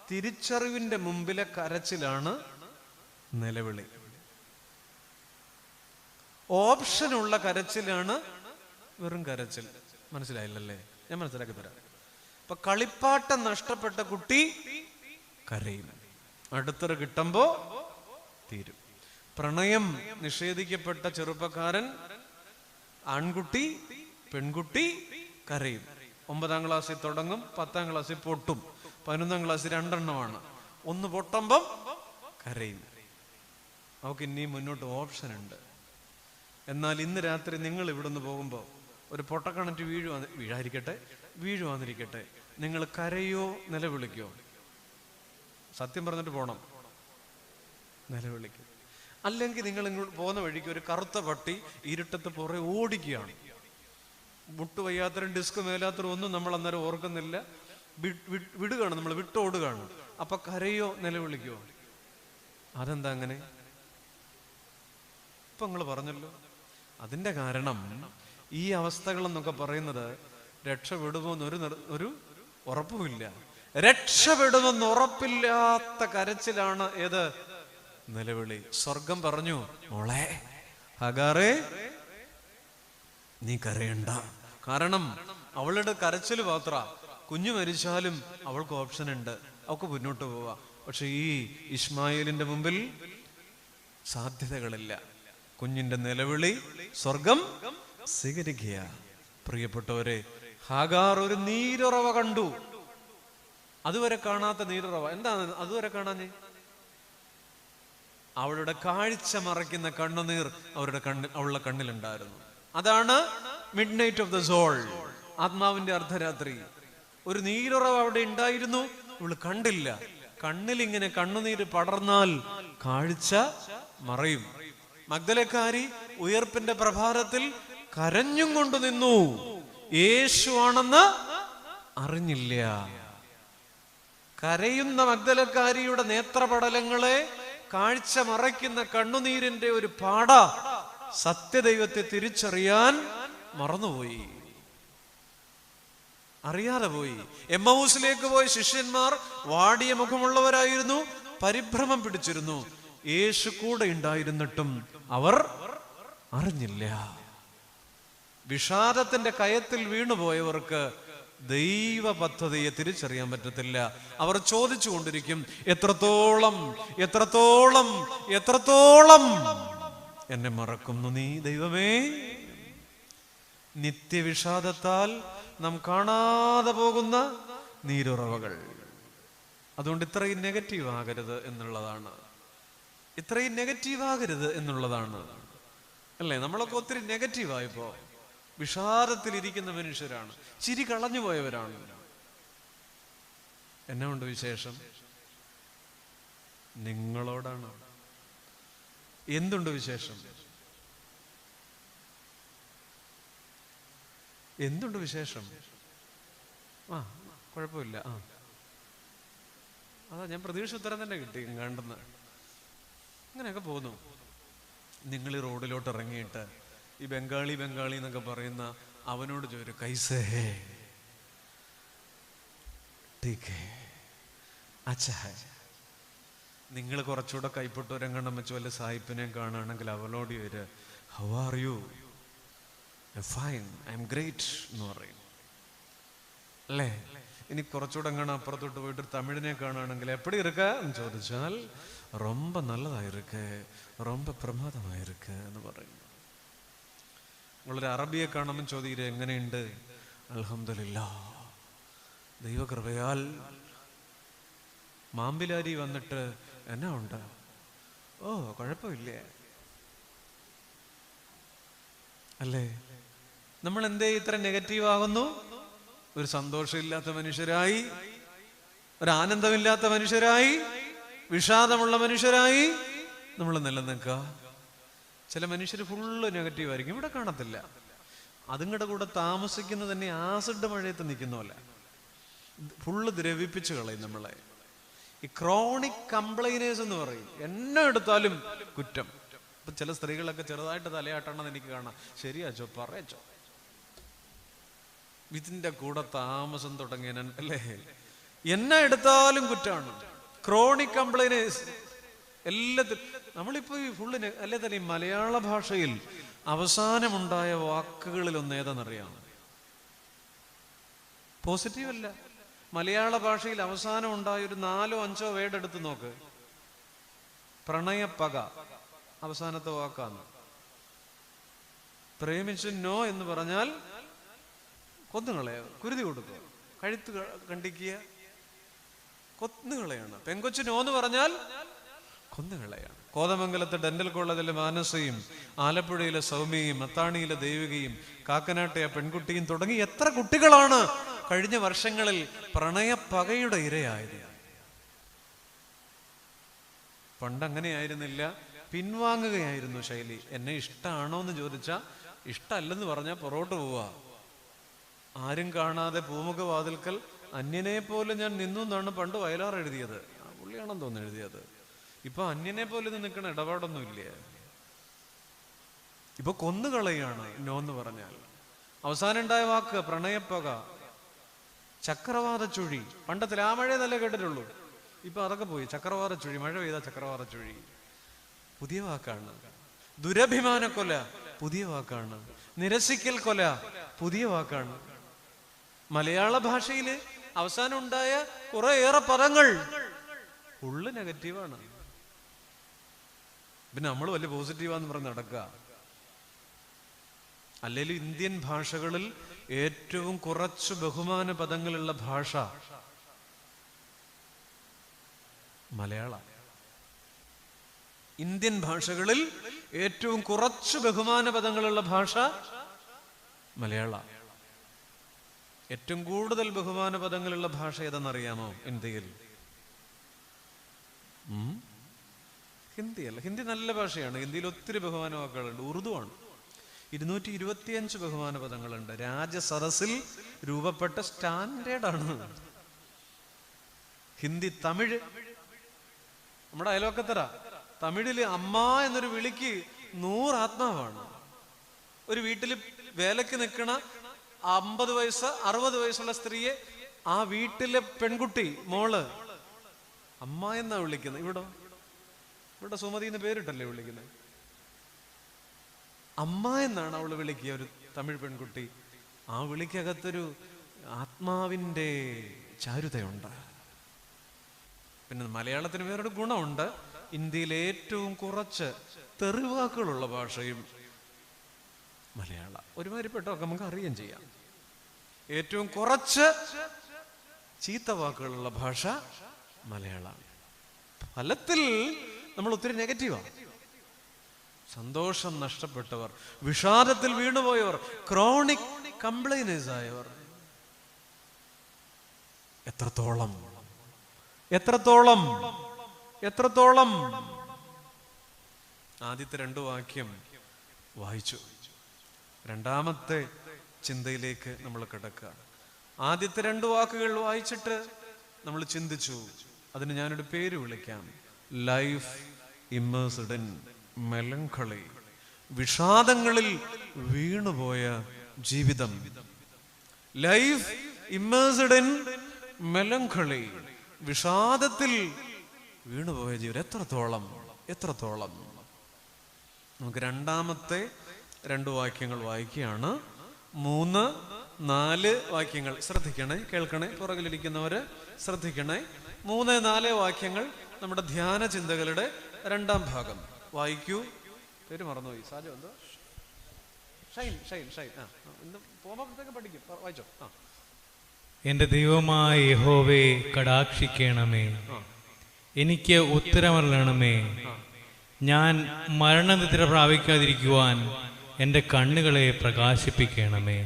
തിരിച്ചറിവിന്റെ മുമ്പിലെ കരച്ചിലാണ് നിലവിളി. ഓപ്ഷനുള്ള കരച്ചിലാണ് വെറും കരച്ചിൽ. മനസ്സിലായില്ലല്ലേ? ഞാൻ മനസ്സിലാക്കി തരാം. ഇപ്പൊ കളിപ്പാട്ടം നഷ്ടപ്പെട്ട കുട്ടി കരയും, അടുത്തത് കിട്ടുമ്പോ തീരും. പ്രണയം നിഷേധിക്കപ്പെട്ട ചെറുപ്പക്കാരൻ, ആൺകുട്ടി പെൺകുട്ടി കരയും. 9ാം ക്ലാസ്സിൽ തുടങ്ങും, 10ാം ക്ലാസ്സിൽ പൊട്ടും, 11ാം ക്ലാസ്സിൽ 2 എണ്ണമാണ്. ഒന്ന് പൊട്ടുമ്പം കരയും. അവർക്ക് ഇനിയും മുന്നോട്ട് ഓപ്ഷൻ ഉണ്ട്. എന്നാൽ ഇന്ന് രാത്രി നിങ്ങൾ ഇവിടുന്ന് പോകുമ്പോൾ ഒരു പൊട്ടക്കണറ്റ് വീഴുവാന്നിരിക്കട്ടെ, നിങ്ങൾ കരയോ നിലവിളിക്കോ? സത്യം പറഞ്ഞിട്ട് പോണം. നിലവിളിക്കും. അല്ലെങ്കിൽ നിങ്ങൾ ഇങ്ങോട്ട് പോകുന്ന വഴിക്ക് ഒരു കറുത്ത പട്ടി ഇരുട്ടത്ത് പുറകെ ഓടിക്കുകയാണ്. മുട്ടുവയ്യാത്തരും ഡിസ്ക് മേലാത്തരും ഒന്നും നമ്മൾ അന്നേരം ഓർക്കുന്നില്ല, വിടുകയാണ്, നമ്മൾ വിട്ടോടുകയാണ്. അപ്പൊ കരയോ നിലവിളിക്കോ? അതെന്താ അങ്ങനെ? ഇപ്പൊ നിങ്ങൾ പറഞ്ഞല്ലോ. അതിന്റെ കാരണം ഈ അവസ്ഥകളെന്നൊക്കെ പറയുന്നത് രക്ഷപ്പെടുമോന്ന് ഒരു ഉറപ്പുമില്ല. രക്ഷപ്പെടുമെന്ന് ഉറപ്പില്ലാത്ത കരച്ചിലാണ് ഏത്? നിലവിളി. സ്വർഗം പറഞ്ഞു, മോളെ ഹാഗാറേ, നീ കരയണ്ട. കാരണം അവളുടെ കരച്ചിൽ മാത്ര. കുഞ്ഞു മരിച്ചാലും അവൾക്ക് ഓപ്ഷൻ ഉണ്ട്, അവൾക്ക് മുന്നോട്ട് പോവാ. പക്ഷെ ഈ ഇസ്മായേലിന്റെ മുമ്പിൽ സാധ്യതകളില്ല. കുഞ്ഞിന്റെ നിലവിളി സ്വർഗം സ്വീകരിക്കുക. പ്രിയപ്പെട്ടവരെ, ഹാഗാർ ഒരു നീരുറവ കണ്ടു. അതുവരെ കാണാത്ത നീരുറവ. എന്താണ് അതുവരെ കാണാഞ്ഞേ? അവളുടെ കാഴ്ച മറയ്ക്കുന്ന കണ്ണുനീർ അവളുടെ കണ്ണിലുണ്ടായിരുന്നു. അതാണ് midnight of the soul, ആത്മാവിന്റെ അർദ്ധരാത്രി. ഒരു നീരുറവ് അവിടെ ഉണ്ടായിരുന്നു, ഇവള് കണ്ടില്ല. കണ്ണിലിങ്ങനെ കണ്ണുനീര് പടർന്നാൽ കാഴ്ച മറയും. മഗ്ദലക്കാരി ഉയർപ്പിന്റെ പ്രഭാതത്തിൽ കരഞ്ഞും കൊണ്ട് നിന്നു. യേശു ആണെന്ന് അറിഞ്ഞില്ല. കരയുന്ന മഗ്ദലക്കാരിയുടെ നേത്രപടലങ്ങളെ കാഴ്ച മറയ്ക്കുന്ന കണ്ണുനീരിന്റെ ഒരു പാട സത്യദൈവത്തെ തിരിച്ചറിയാൻ മറന്നുപോയി, അറിയാതെ പോയി. എമ്മൗസിലേക്ക് പോയ ശിഷ്യന്മാർ വാടിയ മുഖമുള്ളവരായിരുന്നു, പരിഭ്രമം പിടിച്ചിരുന്നു. യേശു കൂടെ ഉണ്ടായിരുന്നിട്ടും അവർ അറിഞ്ഞില്ല. വിഷാദത്തിന്റെ കയത്തിൽ വീണുപോയവർക്ക് ദൈവ പദ്ധതിയെ തിരിച്ചറിയാൻ പറ്റത്തില്ല. അവർ ചോദിച്ചു കൊണ്ടിരിക്കും, എത്രത്തോളം എത്രത്തോളം എത്രത്തോളം എന്നെ മറക്കുന്നു നീ ദൈവമേ. നിത്യവിഷാദത്താൽ നാം കാണാതെ പോകുന്ന നീരുറവകൾ. അതുകൊണ്ട് ഇത്രയും നെഗറ്റീവ് ആകരുത് എന്നുള്ളതാണ്, ഇത്രയും നെഗറ്റീവ് ആകരുത് എന്നുള്ളതാണ്, അല്ലേ? നമ്മളൊക്കെ ഒത്തിരി നെഗറ്റീവായപ്പോ വിഷാദത്തിലിരിക്കുന്ന മനുഷ്യരാണ്, ചിരി കളഞ്ഞു പോയവരാണ്. എന്നെ കൊണ്ട് വിശേഷം? നിങ്ങളോടാണ്. എന്തുണ്ട് വിശേഷം? എന്തുണ്ട് വിശേഷം? കുഴപ്പമില്ല. അതാ ഞാൻ പ്രതീക്ഷ ഉത്തരം തന്നെ കിട്ടി കണ്ടെന്ന്. അങ്ങനെയൊക്കെ പോന്നു. നിങ്ങൾ ഈ റോഡിലോട്ട് ഇറങ്ങിയിട്ട് ഈ ബംഗാളി എന്നൊക്കെ പറയുന്ന അവനോട് ചോദിക്കും, കൈസേ ഹേ, ടീക് ഹേ, അച്ഛാ ഹേ. നിങ്ങൾ കുറച്ചുകൂടെ കൈപ്പൊട്ടൂരങ്ങണ്ണം വെച്ച് വല്ല സായിപ്പിനെ കാണുകയാണെങ്കിൽ അവളോട് ഒരു how are you, fine, I M great എന്ന് പറയും, അല്ലേ? ഇനി കുറച്ചുകൂടെ എങ്ങനെ അപ്പുറത്തോട്ട് പോയിട്ട് തമിഴിനെ കാണുകയാണെങ്കിൽ എപ്പടി ഇരിക്ക എന്ന് ചോദിച്ചാൽ ரொம்ப നല്ലതായിരിക്കെ, ரொம்ப പ്രമാദമായിരിക്കെ എന്ന് പറയും. നിങ്ങളൊരു അറബിയെ കാണുമ്പോൾ ചോദിക്കുക എങ്ങനെയുണ്ട്? അൽഹംദുലില്ലാഹ്, ദൈവകൃപയാൽ. മാമ്പിലാരി വന്നിട്ട് എന്നാ ഉണ്ട്? ഓ കുഴപ്പമില്ലേ, അല്ലേ? നമ്മൾ എന്തേ ഇത്ര നെഗറ്റീവ് ആകുന്നു? ഒരു സന്തോഷമില്ലാത്ത മനുഷ്യരായി, ഒരു ആനന്ദമില്ലാത്ത മനുഷ്യരായി, വിഷാദമുള്ള മനുഷ്യരായി നമ്മൾ നിലനിൽക്കുക. ചില മനുഷ്യർ ഫുള്ള് നെഗറ്റീവ് ആയിരിക്കും, ഇവിടെ കാണത്തില്ല. അതുങ്ങളുടെ കൂടെ താമസിക്കുന്നത് തന്നെ ആസിഡ് മഴയത്ത് നിൽക്കുന്നതല്ല, ഫുള്ള് ദ്രവിപ്പിച്ച് കളയും നമ്മളെ. ഈ ക്രോണിക് കംപ്ലൈനേഴ്സ് എന്ന് പറയും. എന്നെ എടുത്താലും കുറ്റം. ഇപ്പൊ ചില സ്ത്രീകളൊക്കെ ചെറുതായിട്ട് തലയാട്ടണമെന്ന് എനിക്ക് കാണാം. ശരിയാച്ചോ, പറയച്ചോ, ഇതിന്റെ കൂടെ താമസം തുടങ്ങിയ അല്ലേ? എന്നെ എടുത്താലും കുറ്റാണ്. ക്രോണിക് കംപ്ലൈനേഴ്സ് എല്ലാത്തിലും. നമ്മളിപ്പോ ഈ ഫുള്ള് അല്ലേ തന്നെ. ഈ മലയാള ഭാഷയിൽ അവസാനമുണ്ടായ വാക്കുകളിൽ ഒന്ന് ഏതെന്നറിയാം? പോസിറ്റീവ് അല്ല. മലയാള ഭാഷയിൽ അവസാനം ഉണ്ടായ ഒരു 4 or 5 വേർഡ് എടുത്ത് നോക്ക്. പ്രണയപ്പക അവസാനത്തെ വാക്കാണ്. പ്രേമിച്ചു നോ എന്ന് പറഞ്ഞാൽ കൊന്നുകളയ, കുരുതി കൊടുക്കുക, കഴുത്ത് കണ്ടിക്കുക, കൊന്നുകളയാണ്. പെങ്കൊച്ചു നോ എന്ന് പറഞ്ഞാൽ കൊന്നുകളയാണ്. കോതമംഗലത്തെ ഡെന്റൽ കോളേജിലെ മാനസയും, ആലപ്പുഴയിലെ സൗമ്യയും, അത്താണിയിലെ ദേവികയും, കാക്കനാട്ടെ പെൺകുട്ടിയും തുടങ്ങി എത്ര കുട്ടികളാണ് കഴിഞ്ഞ വർഷങ്ങളിൽ പ്രണയപ്പകയുടെ ഇരയായത്. പണ്ടങ്ങനെയായിരുന്നില്ല, പിൻവാങ്ങുകയായിരുന്നു ശൈലി. എന്നെ ഇഷ്ടമാണോ എന്ന് ചോദിച്ചാൽ ഇഷ്ടമല്ലെന്ന് പറഞ്ഞാൽ പുറകോട്ട് പോവാ. ആരും കാണാതെ പൂമുഖവാതിൽക്കൽ അന്യനെ പോലെ ഞാൻ നിന്നു എന്നാണ് പണ്ട് വയലാർ എഴുതിയത്. പുള്ളിയാണെന്ന് തോന്നുന്നു എഴുതിയത്. ഇപ്പൊ അന്യനെ പോലെ നിൽക്കണ ഇടപാടൊന്നുമില്ല. ഇപ്പൊ കൊന്നുകളയാണ് നോ എന്ന് പറഞ്ഞാൽ. അവസാനം ഉണ്ടായ വാക്ക് പ്രണയപ്പക, ചക്രവാത ചുഴി. പണ്ടത്തിൽ ആ മഴ നല്ല കേട്ടിട്ടുള്ളൂ, ഇപ്പൊ അതൊക്കെ പോയി. ചക്രവാത ചുഴി, മഴ പെയ്ത ചക്രവാത ചുഴി പുതിയ വാക്കാണ്. ദുരഭിമാന കൊല പുതിയ വാക്കാണ്. നിരസിക്കൽ കൊല പുതിയ വാക്കാണ്. മലയാള ഭാഷയിൽ അവസാനം ഉണ്ടായ കുറേയേറെ പദങ്ങൾ ഫുള്ള് നെഗറ്റീവാണ്. പിന്നെ നമ്മൾ വലിയ പോസിറ്റീവാന്ന് പറഞ്ഞ് നടക്കുക. അല്ലെങ്കിൽ ഇന്ത്യൻ ഭാഷകളിൽ ഏറ്റവും കുറച്ച് ബഹുമാന പദങ്ങളുള്ള ഭാഷ മലയാള. ഇന്ത്യൻ ഭാഷകളിൽ ഏറ്റവും കുറച്ച് ബഹുമാന പദങ്ങളുള്ള ഭാഷ മലയാള. ഏറ്റവും കൂടുതൽ ബഹുമാന പദങ്ങളുള്ള ഭാഷ ഏതെന്നറിയാമോ ഇന്ത്യയിൽ? ഹിന്ദിയല്ല. ഹിന്ദി നല്ല ഭാഷയാണ്. ഹിന്ദിയിൽ ഒത്തിരി ബഹുമാന വാക്കുകളുണ്ട്. ഉറുദു ആണ്. 225 ബഹുമാന പദങ്ങളുണ്ട്. രാജസദസ്സിൽ രൂപപ്പെട്ട സ്റ്റാൻഡേർഡാണ് ഹിന്ദി. തമിഴ് നമ്മുടെ അയലോക്കത്തറ. തമിഴില് അമ്മ എന്നൊരു വിളിക്ക് 100 ആത്മാവാണ്. ഒരു വീട്ടിൽ വേലക്ക് നിൽക്കണ 50 വയസ്സ് 60 വയസ്സുള്ള സ്ത്രീയെ ആ വീട്ടിലെ പെൺകുട്ടി മോള് അമ്മ എന്നാ വിളിക്കുന്നത്. ഇവിടെ സുമതി എന്ന് പേരിട്ടല്ലേ വിളിക്കുന്നത്. അമ്മ എന്നാണ് അവള് വിളിക്കുക, ഒരു തമിഴ് പെൺകുട്ടി. ആ വിളിക്കകത്തൊരു ആത്മാവിൻ്റെ ചാരുതയുണ്ട്. പിന്നെ മലയാളത്തിന് വേറൊരു ഗുണമുണ്ട്. ഇന്ത്യയിലെ ഏറ്റവും കുറച്ച് തെറിവാക്കുകളുള്ള ഭാഷയും മലയാളം. ഒരുമാതിരിപ്പെട്ടൊക്കെ നമുക്ക് അറിയുകയും ചെയ്യാം. ഏറ്റവും കുറച്ച് ചീത്ത വാക്കുകളുള്ള ഭാഷ മലയാളം. ഫലത്തിൽ നമ്മൾ ഒത്തിരി നെഗറ്റീവാണ്. സന്തോഷം നഷ്ടപ്പെട്ടവർ, വിഷാദത്തിൽ വീണുപോയവർ, ക്രോണിക് കംപ്ലൈനേഴ്സ് ആയവർ എത്രത്തോളം എത്രത്തോളം എത്രത്തോളം. ആദ്യത്തെ 2 വാക്യം വായിച്ചു. രണ്ടാമത്തെ ചിന്തയിലേക്ക് നമ്മൾ കിടക്കുക. ആദ്യത്തെ 2 വാക്കുകൾ വായിച്ചിട്ട് നമ്മൾ ചിന്തിച്ചു. അതിന് ഞാനൊരു പേര് വിളിക്കാം: ലൈഫ് ഇമ്മേഴ്സ്ഡ് ഇൻ മെലങ്കളി. വിഷാദങ്ങളിൽ വീണുപോയ ജീവിതം. Life immersed in melancholy. വിഷാദത്തിൽ വീണുപോയ ജീവിതം. എത്രത്തോളം. നമുക്ക് രണ്ടാമത്തെ 2 വാക്യങ്ങൾ വായിക്കുകയാണ്. 3, 4 വാക്യങ്ങൾ ശ്രദ്ധിക്കണേ, കേൾക്കണേ. പുറകിലിരിക്കുന്നവര് ശ്രദ്ധിക്കണേ. 3, 4 വാക്യങ്ങൾ നമ്മുടെ ധ്യാന ചിന്തകളുടെ 2ാം ഭാഗം. വായിക്കൂ. പേര് മറന്നുപോയി. സാജോ എന്തോ? ഷൈൻ. പോകുമ്പോഴത്തേക്ക് പഠിക്കും. വായിച്ചോ. എന്റെ ദൈവമായ യഹോവേ, കടാക്ഷിക്കണമേ, എനിക്ക് ഉത്തരമരുളണമേ. ഞാൻ മരണനിദ്ര പ്രാപിക്കാതിരിക്കുവാൻ എൻ്റെ കണ്ണുകളെ പ്രകാശിപ്പിക്കണമേ.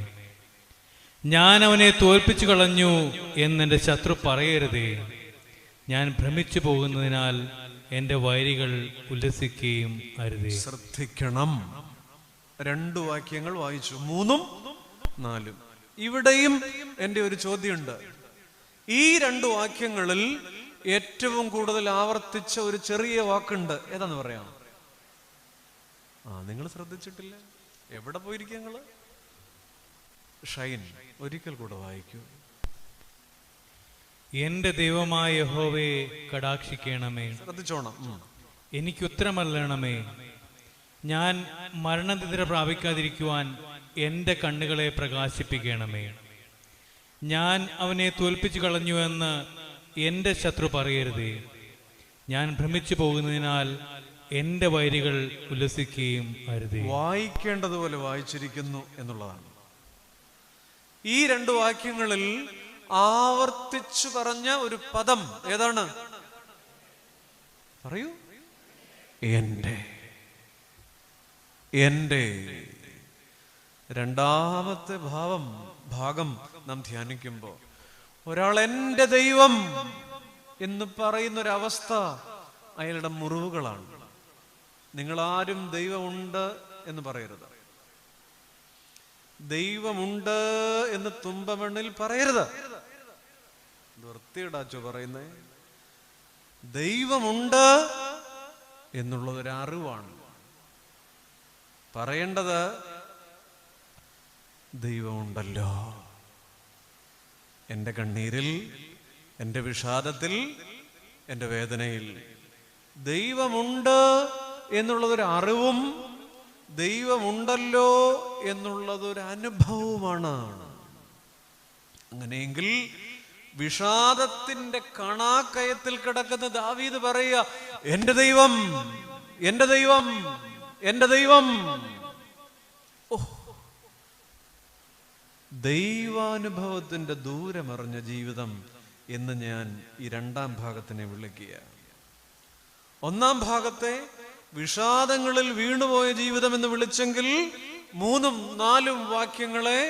ഞാൻ അവനെ തോൽപ്പിച്ചു കളഞ്ഞു എന്നെൻ്റെ ശത്രു പറയരുതേ. ഞാൻ ഭ്രമിച്ചു പോകുന്നതിനാൽ എൻ്റെ വൈരികൾ ഉല്ലസിക്കുകയും അരുതേ. ശ്രദ്ധിക്കണം. 2 വാക്യങ്ങൾ വായിച്ചു, 3ഉം 4ഉം. ഇവിടെയും എൻ്റെ ഒരു ചോദ്യമുണ്ട്. ഈ 2 വാക്യങ്ങളിൽ ഏറ്റവും കൂടുതൽ ആവർത്തിച്ച ഒരു ചെറിയ വാക്കുണ്ട്. ഏതാന്ന് പറയാം? നിങ്ങൾ ശ്രദ്ധിച്ചിട്ടില്ല? എവിടെ പോയിരിക്കുക നിങ്ങള്? ഷൈൻ. ഒരിക്കൽ കൂടെ വായിക്കൂ. എന്റെ ദൈവമായ യഹോവേ, കടാക്ഷിക്കണമേ. ശ്രദ്ധിച്ചോണം. എനിക്ക് ഉത്തരമരുളണമേ. ഞാൻ മരണനിദ്ര പ്രാപിക്കാതിരിക്കുവാൻ എൻ്റെ കണ്ണുകളെ പ്രകാശിപ്പിക്കണമേ. ഞാൻ അവനെ തോൽപ്പിച്ചു കളഞ്ഞു എന്ന് എൻ്റെ ശത്രു പറയരുതേ. ഞാൻ ഭ്രമിച്ചു പോകുന്നതിനാൽ എൻ്റെ വൈരികൾ ഉല്ലസിക്കുകയും അരുതേ. വായിക്കേണ്ടതുപോലെ വായിച്ചിരിക്കുന്നു എന്നുള്ളതാണ്. ഈ 2 വാക്യങ്ങളിൽ ആവർത്തിച്ചു പറഞ്ഞ ഒരു പദം ഏതാണ്? പറയൂ. എൻ്റെ. രണ്ടാമത്തെ ഭാഗം നാം ധ്യാനിക്കുമ്പോൾ ഒരാൾ എൻ്റെ ദൈവം എന്ന് പറയുന്നൊരവസ്ഥ അയാളുടെ മുറിവുകളാണ്. നിങ്ങളാരും ദൈവമുണ്ട് എന്ന് പറയരുത്. ദൈവമുണ്ട് എന്ന് തുമ്പമണ്ണിൽ പറയരുത്. വൃത്തിയിടാച്ചോ പറയുന്നേ. ദൈവമുണ്ട് എന്നുള്ളതൊരറിവാണ്. പറയേണ്ടത് ദൈവമുണ്ടല്ലോ. എൻ്റെ കണ്ണീരിൽ, എൻ്റെ വിഷാദത്തിൽ, എൻ്റെ വേദനയിൽ ദൈവമുണ്ട് എന്നുള്ളതൊരു അറിവും ദൈവമുണ്ടല്ലോ എന്നുള്ളതൊരു അനുഭവവുമാണ്. അങ്ങനെയെങ്കിൽ വിഷാദത്തിന്റെ കണാക്കയത്തിൽ കിടക്കുന്ന ദാവീദ് പറയുക, എന്റെ ദൈവം, എന്റെ ദൈവം, എന്റെ ദൈവം. ദൈവാനുഭവത്തിന്റെ ദൂരമറിഞ്ഞ ജീവിതം എന്ന് ഞാൻ ഈ രണ്ടാം ഭാഗത്തിനെ വിളിക്കുക. ഒന്നാം ഭാഗത്തെ വിഷാദങ്ങളിൽ വീണുപോയ ജീവിതം എന്ന് വിളിച്ചെങ്കിൽ 3ഉം 4ഉം വാക്യങ്ങളെ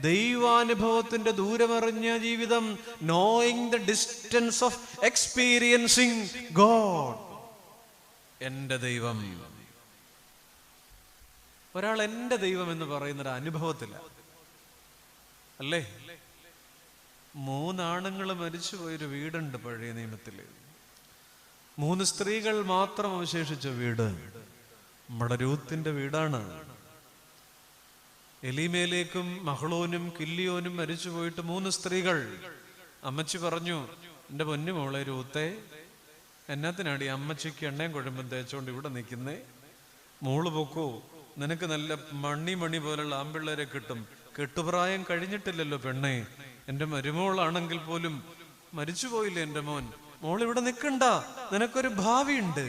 ദൈവാനുഭവത്തിന്റെ ദൂരമറിഞ്ഞ ജീവിതം, knowing the distance of experiencing God. എന്റെ ദൈവം. ഒരാൾ എന്റെ ദൈവം എന്ന് പറയുന്നൊരു അനുഭവത്തില്ല, അല്ലേ? 3 ആണുങ്ങൾ മരിച്ചുപോയൊരു വീടുണ്ട് പഴയ നിയമത്തില്. 3 സ്ത്രീകൾ മാത്രം അവശേഷിച്ച വീട് നമ്മുടെ രൂത്തിന്റെ വീടാണ്. എലീമേലേക്കും മഹ്ളോനും കില്ലിയോനും മരിച്ചുപോയിട്ട് 3 സ്ത്രീകൾ. അമ്മച്ചി പറഞ്ഞു, എന്റെ പൊന്നു മോളെ രൂത്തെ, എന്നാത്തിനാടി അമ്മച്ചിക്ക് എണ്ണയും കുഴമ്പും തേച്ചോണ്ട് ഇവിടെ നിൽക്കുന്നേ? മോള് പൊക്കോ, നിനക്ക് നല്ല മണി പോലുള്ള ആമ്പിള്ളേരെ കിട്ടും. കെട്ടുപ്രായം കഴിഞ്ഞിട്ടില്ലല്ലോ പെണ്ണേ. എന്റെ മരുമോളാണെങ്കിൽ പോലും മരിച്ചുപോയില്ലേ എന്റെ മോൻ, മോളിവിടെ നിൽക്കണ്ട, നിനക്കൊരു ഭാവിയുണ്ട്.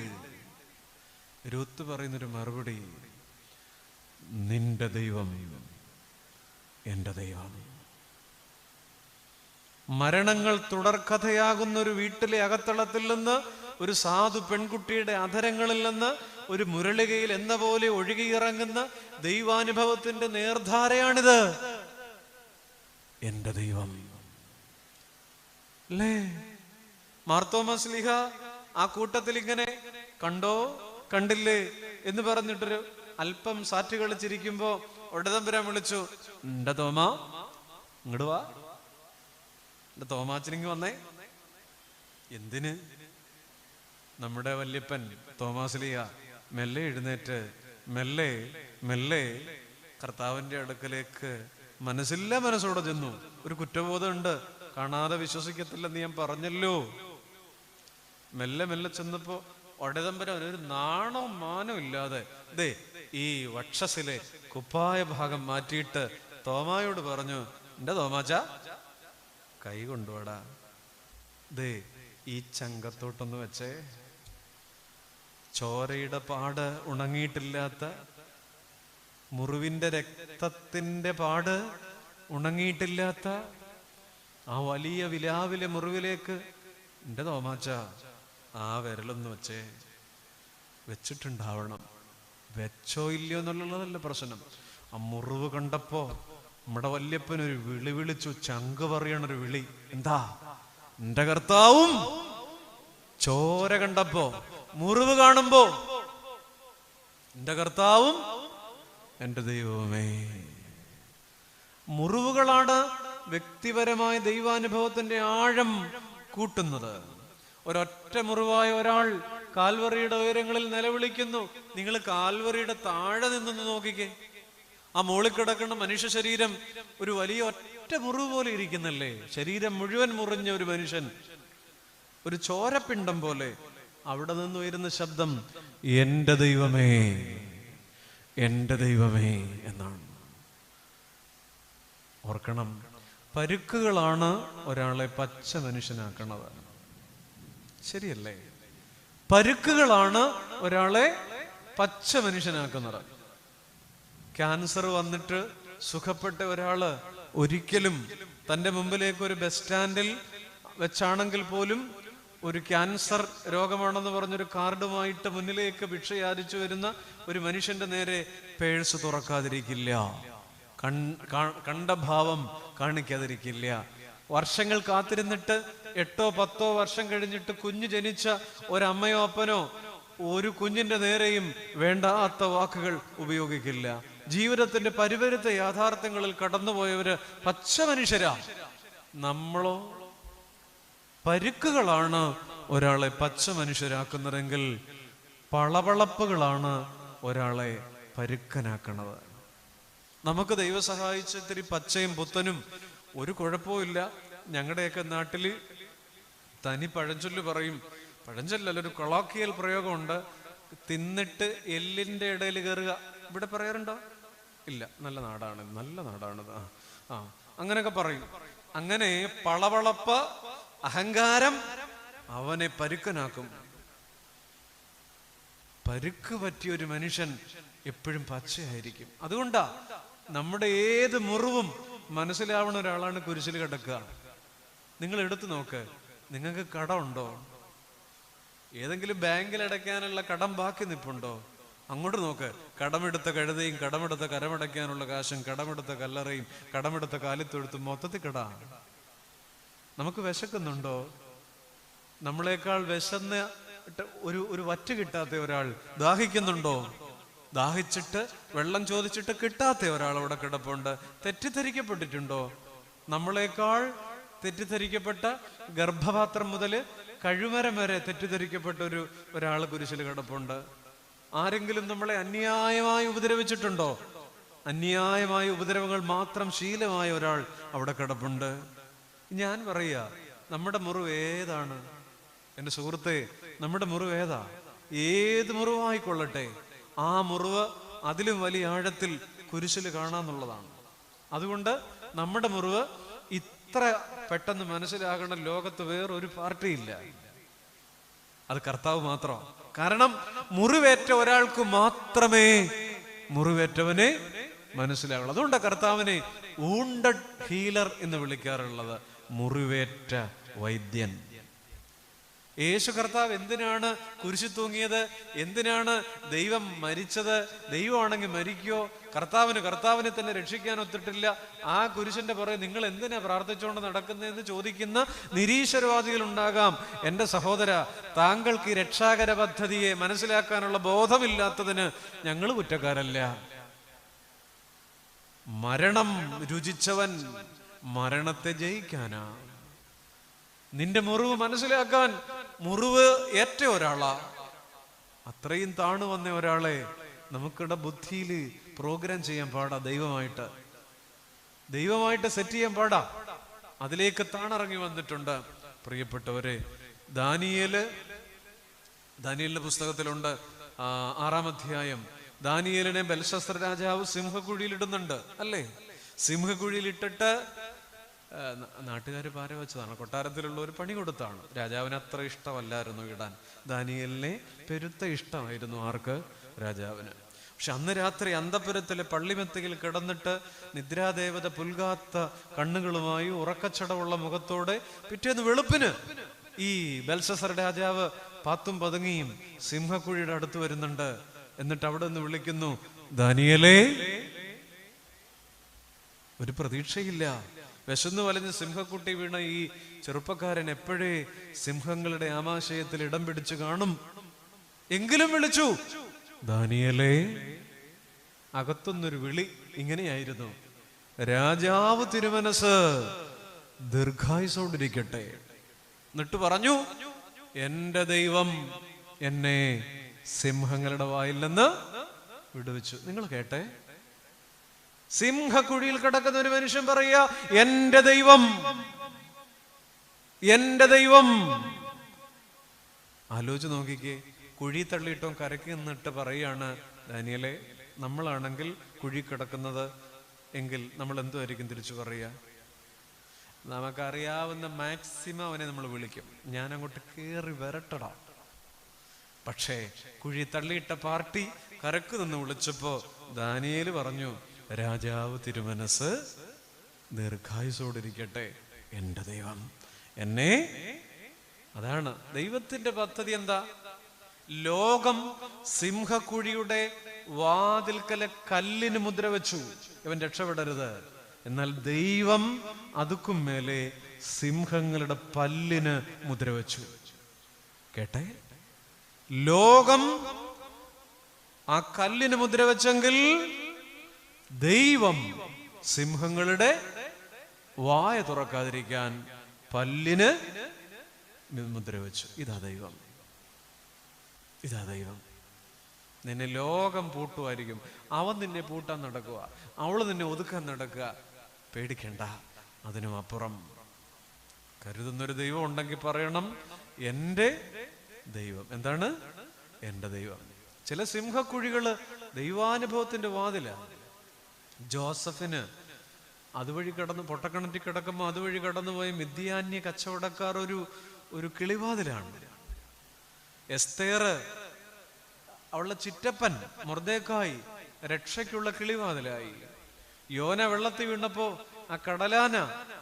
രൂത്ത് പറയുന്നൊരു മറുപടി, നിന്റെ ദൈവം എന്റെ ദൈവം. മരണങ്ങൾ തുടർക്കഥയാകുന്ന ഒരു വീട്ടിലെ അകത്തളത്തിൽ നിന്ന്, ഒരു സാധു പെൺകുട്ടിയുടെ അധരങ്ങളിൽ നിന്ന് ഒരു മുരളികയിൽ എന്ന പോലെ ഒഴുകിയിറങ്ങുന്ന ദൈവാനുഭവത്തിന്റെ നേർധാരയാണിത്. എന്റെ ദൈവം അല്ലേ? മാർത്തോമാ ശ്ലീഹ ആ കൂട്ടത്തിൽ ഇങ്ങനെ കണ്ടോ കണ്ടില്ലേ എന്ന് പറഞ്ഞിട്ടൊരു അല്പം സാറ്റ് കളിച്ചിരിക്കുമ്പോ ഒടതമ്പുരാൻ വിളിച്ചു, എന്റെ തോമാ ഇങ്ങോട്ട് വാ, എന്റെ തോമാച്ചനിങ്ങ് വന്നേ. എന്തിന്? നമ്മുടെ വല്യപ്പൻ തോമാശ്ലീഹ മെല്ലെ എഴുന്നേറ്റ് മെല്ലെ മെല്ലെ കർത്താവിന്റെ അടുക്കലേക്ക് മനസ്സോടെ ചെന്നു. ഒരു കുറ്റബോധമുണ്ട്, കാണാതെ വിശ്വസിക്കത്തില്ലെന്ന് ഞാൻ പറഞ്ഞല്ലോ. മെല്ലെ മെല്ലെ ചെന്നപ്പോ ഒടതമ്പരം ഒരു നാണോ മാനോ ഇല്ലാതെ ദേ ഈ വക്ഷസിലെ കുപ്പായ ഭാഗം മാറ്റിയിട്ട് തോമായോട് പറഞ്ഞു, എന്റെ തോമാച്ച കൈ കൊണ്ടുപോടാ, ദേ ഈ ചങ്കത്തോട്ടൊന്ന് വെച്ചേ. ചോരയുടെ പാട് ഉണങ്ങിയിട്ടില്ലാത്ത, മുറിവിന്റെ രക്തത്തിന്റെ പാട് ഉണങ്ങിയിട്ടില്ലാത്ത ആ വലിയ വിലാവിലെ മുറിവിലേക്ക് എന്റെ തോമാച്ച ആ വിരലൊന്ന് വെച്ചേ. വെച്ചിട്ടുണ്ടാവണം, വെച്ചോ ഇല്ലയോ എന്നുള്ളതല്ല പ്രശ്നം. ആ മുറിവ് കണ്ടപ്പോ നമ്മുടെ വല്യപ്പനൊരു വിളി വിളിച്ചു, ചങ്ക് പറയണൊരു വിളി. എന്താ? എന്റെ കർത്താവും. ചോര കണ്ടപ്പോ, മുറിവ് കാണുമ്പോ, എന്റെ കർത്താവും എന്റെ ദൈവമേ. മുറിവുകളാണ് വ്യക്തിപരമായ ദൈവാനുഭവത്തിന്റെ ആഴം കൂട്ടുന്നത്. ഒരൊറ്റ മുറിവായ ഒരാൾ കാൽവറിയുടെ ഉയരങ്ങളിൽ നിലവിളിക്കുന്നു. നിങ്ങൾ കാൽവറിയുടെ താഴെ നിന്നൊന്ന് നോക്കിക്കേ. ആ മോളിൽ കിടക്കുന്ന മനുഷ്യ ശരീരം ഒരു വലിയ ഒറ്റ മുറിവ് പോലെ ഇരിക്കുന്നല്ലേ? ശരീരം മുഴുവൻ മുറിഞ്ഞ ഒരു മനുഷ്യൻ, ഒരു ചോരപ്പിണ്ടം പോലെ. അവിടെ നിന്ന് ഉയരുന്ന ശബ്ദം എന്റെ ദൈവമേ, എന്റെ ദൈവമേ എന്നാണ്. ഓർക്കണം, പരുക്കുകളാണ് ഒരാളെ പച്ച മനുഷ്യനാക്കണത്. ശരിയല്ലേ? പരുക്കുകളാണ് ഒരാളെ പച്ച മനുഷ്യനാക്കുന്നത്. ക്യാൻസർ വന്നിട്ട് സുഖപ്പെട്ട ഒരാള് ഒരിക്കലും തൻ്റെ മുമ്പിലേക്ക് ഒരു ബസ് സ്റ്റാൻഡിൽ വെച്ചാണെങ്കിൽ പോലും ഒരു ക്യാൻസർ രോഗമാണെന്ന് പറഞ്ഞൊരു കാർഡുമായിട്ട് മുന്നിലേക്ക് ഭിക്ഷയാചിച്ചു വരുന്ന ഒരു മനുഷ്യന്റെ നേരെ പേഴ്സ് തുറക്കാതിരിക്കില്ല, കണ്ട ഭാവം കാണിക്കാതിരിക്കില്ല. വർഷങ്ങൾ കാത്തിരുന്നിട്ട് 8-10 വർഷം കഴിഞ്ഞിട്ട് കുഞ്ഞ് ജനിച്ച ഒരമ്മയോ അപ്പനോ ഒരു കുഞ്ഞിന്റെ നേരെയും വേണ്ടാത്ത വാക്കുകൾ ഉപയോഗിക്കില്ല. ജീവിതത്തിന്റെ പരിപരുത്ത യാഥാർത്ഥ്യങ്ങളിൽ കടന്നുപോയവര് പച്ച മനുഷ്യരാ. നമ്മളോ? പരുക്കുകളാണ് ഒരാളെ പച്ച മനുഷ്യരാക്കുന്നതെങ്കിൽ പളപളപ്പുകളാണ് ഒരാളെ പരുക്കനാക്കണത്. നമുക്ക് ദൈവം സഹായിച്ച് ഇത്തിരി പച്ചയും പുത്തനും ഒരു കുഴപ്പമില്ല. ഞങ്ങളുടെയൊക്കെ നാട്ടില് തനി പഴഞ്ചൊല്ല് പറയും, പഴഞ്ചൊല്ലല്ല, ഒരു കൊളോക്കിയൽ പ്രയോഗമുണ്ട്, തിന്നിട്ട് എല്ലിന്റെ ഇടയിൽ കയറുക. ഇവിടെ പറയാറുണ്ടോ? ഇല്ല, നല്ല നാടാണ്, നല്ല നാടാണ്. അങ്ങനെയൊക്കെ പറയും. അങ്ങനെ പളവളപ്പ്, അഹങ്കാരം അവനെ പരുക്കനാക്കും. പരുക്ക് പറ്റിയ ഒരു മനുഷ്യൻ എപ്പോഴും പച്ചയായിരിക്കും. അതുകൊണ്ടാ നമ്മുടെ ഏത് മുറിവും മനസ്സിലാവുന്ന ഒരാളാണ് കുരിശിൽ കിടക്കുക. നിങ്ങൾ എടുത്തു നോക്ക്, നിങ്ങൾക്ക് കടമുണ്ടോ? ഏതെങ്കിലും ബാങ്കിൽ അടയ്ക്കാനുള്ള കടം ബാക്കി നിൽപ്പുണ്ടോ? അങ്ങോട്ട് നോക്ക്. കടമെടുത്ത കഴുതയും കടമെടുത്ത കരമടയ്ക്കാനുള്ള കാശും കടമെടുത്ത കല്ലറയും കടമെടുത്ത കാലിത്തൊഴുത്തും മൊത്തത്തിൽ കട. നമുക്ക് വിശക്കുന്നുണ്ടോ? നമ്മളെക്കാൾ വിശന്ന് ഒരു വറ്റ് കിട്ടാത്ത ഒരാൾ ദാഹിക്കുന്നുണ്ടോ? ദാഹിച്ചിട്ട് വെള്ളം ചോദിച്ചിട്ട് കിട്ടാത്ത ഒരാൾ അവിടെ കിടപ്പുണ്ട്. തെറ്റിദ്ധരിക്കപ്പെട്ടിട്ടുണ്ടോ? നമ്മളെക്കാൾ തെറ്റിദ്ധരിക്കപ്പെട്ട, ഗർഭപാത്രം മുതൽ കഴുമരം വരെ തെറ്റിദ്ധരിക്കപ്പെട്ട ഒരാൾ കുരിശിൽ കിടപ്പുണ്ട്. ആരെങ്കിലും നമ്മളെ അന്യായമായി ഉപദ്രവിച്ചിട്ടുണ്ടോ? അന്യായമായ ഉപദ്രവങ്ങൾ മാത്രം ശീലമായ ഒരാൾ അവിടെ കിടപ്പുണ്ട്. ഞാൻ പറയാ, നമ്മുടെ മുറിവ് ഏതാണ്? എൻ്റെ സുഹൃത്തെ, നമ്മുടെ മുറിവ് ഏതാ? ഏത് മുറിവായിക്കൊള്ളട്ടെ, ആ മുറിവ് അതിലും വലിയ ആഴത്തിൽ കുരിശിൽ കാണാന്നുള്ളതാണ്. അതുകൊണ്ട് നമ്മുടെ മുറിവ് ഇത്ര പെട്ടെന്ന് മനസ്സിലാകേണ്ട ലോകത്ത് വേറൊരു പാർട്ടിയില്ല. അത് കർത്താവ് മാത്രം. കാരണം മുറിവേറ്റ ഒരാൾക്ക് മാത്രമേ മുറിവേറ്റവനെ മനസ്സിലാവുള്ളൂ. അതുകൊണ്ട് കർത്താവിനെ വൂണ്ടഡ് ഹീലർ എന്ന് വിളിക്കാറുള്ളത്, മുറിവേറ്റ വൈദ്യൻ. യേശു കർത്താവ് എന്തിനാണ് കുരിശിൽ തൂങ്ങിയത്? എന്തിനാണ് ദൈവം മരിച്ചത്? ദൈവമാണെങ്കിൽ മരിക്കോ? കർത്താവിനെ തന്നെ രക്ഷിക്കാൻ ഒത്തിട്ടില്ല. ആ കുരിശിന്റെ പുറകെ നിങ്ങൾ എന്തിനാ പ്രാർത്ഥിച്ചുകൊണ്ട് നടക്കുന്നതെന്ന് ചോദിക്കുന്ന നിരീശ്വരവാദികൾ ഉണ്ടാകാം. എൻ്റെ സഹോദര, താങ്കൾക്ക് ഈ രക്ഷാകര പദ്ധതിയെ മനസ്സിലാക്കാനുള്ള ബോധമില്ലാത്തതിന് ഞങ്ങൾ കുറ്റക്കാരല്ല. മരണം രുചിച്ചവൻ മരണത്തെ ജയിക്കാനാ. നിന്റെ മുറിവ് മനസ്സിലാക്കാൻ മുറിവ് ഏറ്റ ഒരാളാ. അത്രയും താണു വന്ന ഒരാളെ നമുക്കിടെ ബുദ്ധിയിൽ പ്രോഗ്രാം ചെയ്യാൻ പാടാ. ദൈവമായിട്ട് സെറ്റ് ചെയ്യാൻ പാടാ. അതിലേക്ക് താണിറങ്ങി വന്നിട്ടുണ്ട്. പ്രിയപ്പെട്ടവരെ, ദാനിയേലിന്റെ പുസ്തകത്തിലുണ്ട് 6-ാം അധ്യായം. ദാനിയേലിനെ ബെൽശസ്സർ രാജാവ് സിംഹക്കുഴിയിലിടുന്നുണ്ട്, അല്ലേ? സിംഹക്കുഴിയിലിട്ടിട്ട് നാട്ടുകാർ പാര വെച്ചതാണ്, കൊട്ടാരത്തിലുള്ള ഒരു പണി കൊടുത്താണ്. രാജാവിന് അത്ര ഇഷ്ടമല്ലായിരുന്നു ഇടാൻ. ദാനിയേലിനെ പെരുത്ത ഇഷ്ടമായിരുന്നു. ആർക്ക്? രാജാവിന്. പക്ഷെ അന്ന് രാത്രി അന്തപുരത്തിലെ പള്ളിമെത്തയിൽ കിടന്നിട്ട് നിദ്രാദേവത പുൽകാത്ത കണ്ണുകളുമായി ഉറക്കച്ചടവുള്ള മുഖത്തോടെ പിറ്റേന്ന് വെളുപ്പിന് ഈ ബെൽശസ്സർ രാജാവ് പാത്തും പതുങ്ങിയും സിംഹക്കുഴിയുടെ അടുത്ത് വരുന്നുണ്ട്. എന്നിട്ട് അവിടെ നിന്ന് വിളിക്കുന്നു, ദാനിയേലേ. ഒരു പ്രതീക്ഷയില്ല. വിശന്നു വലഞ്ഞ് സിംഹക്കുട്ടി വീണ ഈ ചെറുപ്പക്കാരൻ എപ്പോഴേ സിംഹങ്ങളുടെ ആമാശയത്തിൽ ഇടം പിടിച്ചു കാണും. എങ്കിലും വിളിച്ചു, ദാനിയേലേ. അകത്തുനിന്നൊരു വിളി ഇങ്ങനെയായിരുന്നു, രാജാവ് തിരുമനസ് ദീർഘായുസോടിരിക്കട്ടെ. എന്നിട്ട് പറഞ്ഞു, എന്റെ ദൈവം എന്നെ സിംഹങ്ങളുടെ വായിൽ നിന്ന് വിടുവിച്ചു. നിങ്ങൾ കേട്ടെ, സിംഹക്കുഴിയിൽ കിടക്കുന്ന ഒരു മനുഷ്യൻ പറയുക, എന്റെ ദൈവം. ആലോചിച്ച് നോക്കിക്കേ. കുഴി തള്ളിയിട്ടോ കരയ്ക്ക് നിന്നിട്ട് പറയാണ്, ദാനിയേലേ, നമ്മളാണെങ്കിൽ കുഴി കിടക്കുന്നത് എങ്കിൽ നമ്മൾ എന്തുമായിരിക്കും തിരിച്ചു പറയുക? നമുക്കറിയാവുന്ന മാക്സിമം അവനെ നമ്മൾ വിളിക്കും, ഞാൻ അങ്ങോട്ട് കേറി വരട്ടടാ. പക്ഷേ കുഴി തള്ളിയിട്ട പാർട്ടി കരക്ക് നിന്ന് വിളിച്ചപ്പോ ദാനിയേല് പറഞ്ഞു, രാജാവ് തിരുമനസ് ദീർഘായുസോടിരിക്കട്ടെ, എന്റെ ദൈവം എന്നെ. അതാണ് ദൈവത്തിന്റെ പദ്ധതി. എന്താ? ലോകം സിംഹക്കുഴിയുടെ വാതിൽക്കലെ കല്ലിന് മുദ്ര വെച്ചു, ഇവൻ രക്ഷപ്പെടരുത്. എന്നാൽ ദൈവം അതുക്കും മേലെ സിംഹങ്ങളുടെ പല്ലിന് മുദ്ര വെച്ചു. കേട്ടെ, ലോകം ആ കല്ലിന് മുദ്ര വെച്ചെങ്കിൽ ദൈവം സിംഹങ്ങളുടെ വായ തുറക്കാതിരിക്കാൻ പല്ലിന് മുദ്ര വെച്ചു. ഇതാ ദൈവം. നിന്നെ ലോകം പൂട്ടുമായിരിക്കും, അവൻ നിന്നെ പൂട്ടാൻ നടക്കുക, അവള് നിന്നെ ഒതുക്കാൻ നടക്കുക. പേടിക്കണ്ട. അതിനും അപ്പുറം കരുതുന്നൊരു ദൈവം ഉണ്ടെങ്കിൽ പറയണം, എന്റെ ദൈവം. എന്താണ്? എന്റെ ദൈവം. ചില സിംഹക്കുഴികള് ദൈവാനുഭവത്തിന്റെ വാതിലാണ്. ജോസഫിന് അതുവഴി കടന്ന് പൊട്ടക്കിണറ്റി കിടക്കുമ്പോൾ അതുവഴി കടന്നുപോയ മിദ്യാന്യ കച്ചവടക്കാർ ഒരു കിളിവാതിലാണ്. എസ്തേർ, അവളുടെ ചിറ്റപ്പൻ മൊർദെഖായി രക്ഷയ്ക്കുള്ള കിളിവാതിലായി. യോന വെള്ളത്തിൽ വീണപ്പോ ആ കടലാന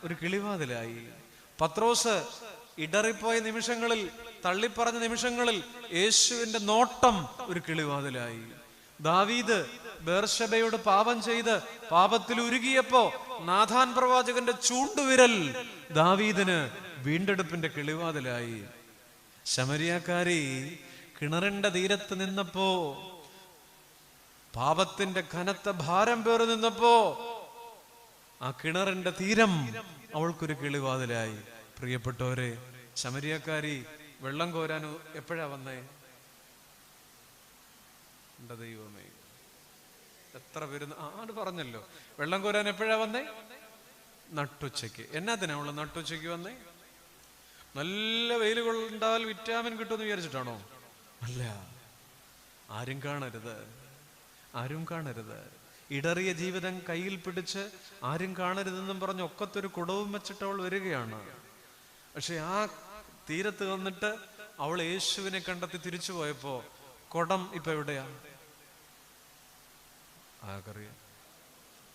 ഒരു കിളിവാതിലായി. പത്രോസ് ഇടറിപ്പോയ നിമിഷങ്ങളിൽ, തള്ളിപ്പറഞ്ഞ നിമിഷങ്ങളിൽ യേശുവിന്റെ നോട്ടം ഒരു കിളിവാതിലായി. ദാവീദ് ബേർശബയോട് പാപം ചെയ്ത് പാപത്തിൽ ഉരുകിയപ്പോ നാഥാൻ പ്രവാചകന്റെ ചൂണ്ടുവിരൽ ദാവീദിന് വീണ്ടെടുപ്പിന്റെ കിളിവാതിലായി. ശമരിയാക്കാരി കിണറിന്റെ തീരത്ത് നിന്നപ്പോ, പാപത്തിന്റെ കനത്ത ഭാരം പേറി നിന്നപ്പോ, ആ കിണറിന്റെ തീരം അവൾക്കൊരു കിളിവാതിലായി. പ്രിയപ്പെട്ടവരെ, ശമരിയാക്കാരി വെള്ളം കോരാൻ എപ്പോഴാ വന്നേ? എന്റെ ദൈവമേ, എത്ര പേര് ആട് പറഞ്ഞല്ലോ, വെള്ളം കോരാൻ എപ്പോഴാ വന്നേ? നട്ടുച്ചയ്ക്ക്. എന്നാത്തിനാ അവള് നട്ടുച്ചയ്ക്ക് വന്നേ? നല്ല വെയിലുകൾ ഉണ്ടായാൽ വിറ്റാമിൻ കിട്ടുമെന്ന് വിചാരിച്ചിട്ടാണോ? അല്ല. ആരും കാണരുത്, ആരും കാണരുത്. ഇടറിയ ജീവിതം കയ്യിൽ പിടിച്ച് ആരും കാണരുതെന്നും പറഞ്ഞ് ഒക്കത്തൊരു കുടവും വെച്ചിട്ട് അവൾ വരികയാണ്. പക്ഷെ ആ തീരത്ത് വന്നിട്ട് അവൾ യേശുവിനെ കണ്ടെത്തി തിരിച്ചു പോയപ്പോ കുടം ഇപ്പൊ എവിടെയാ? ആകറിയാം.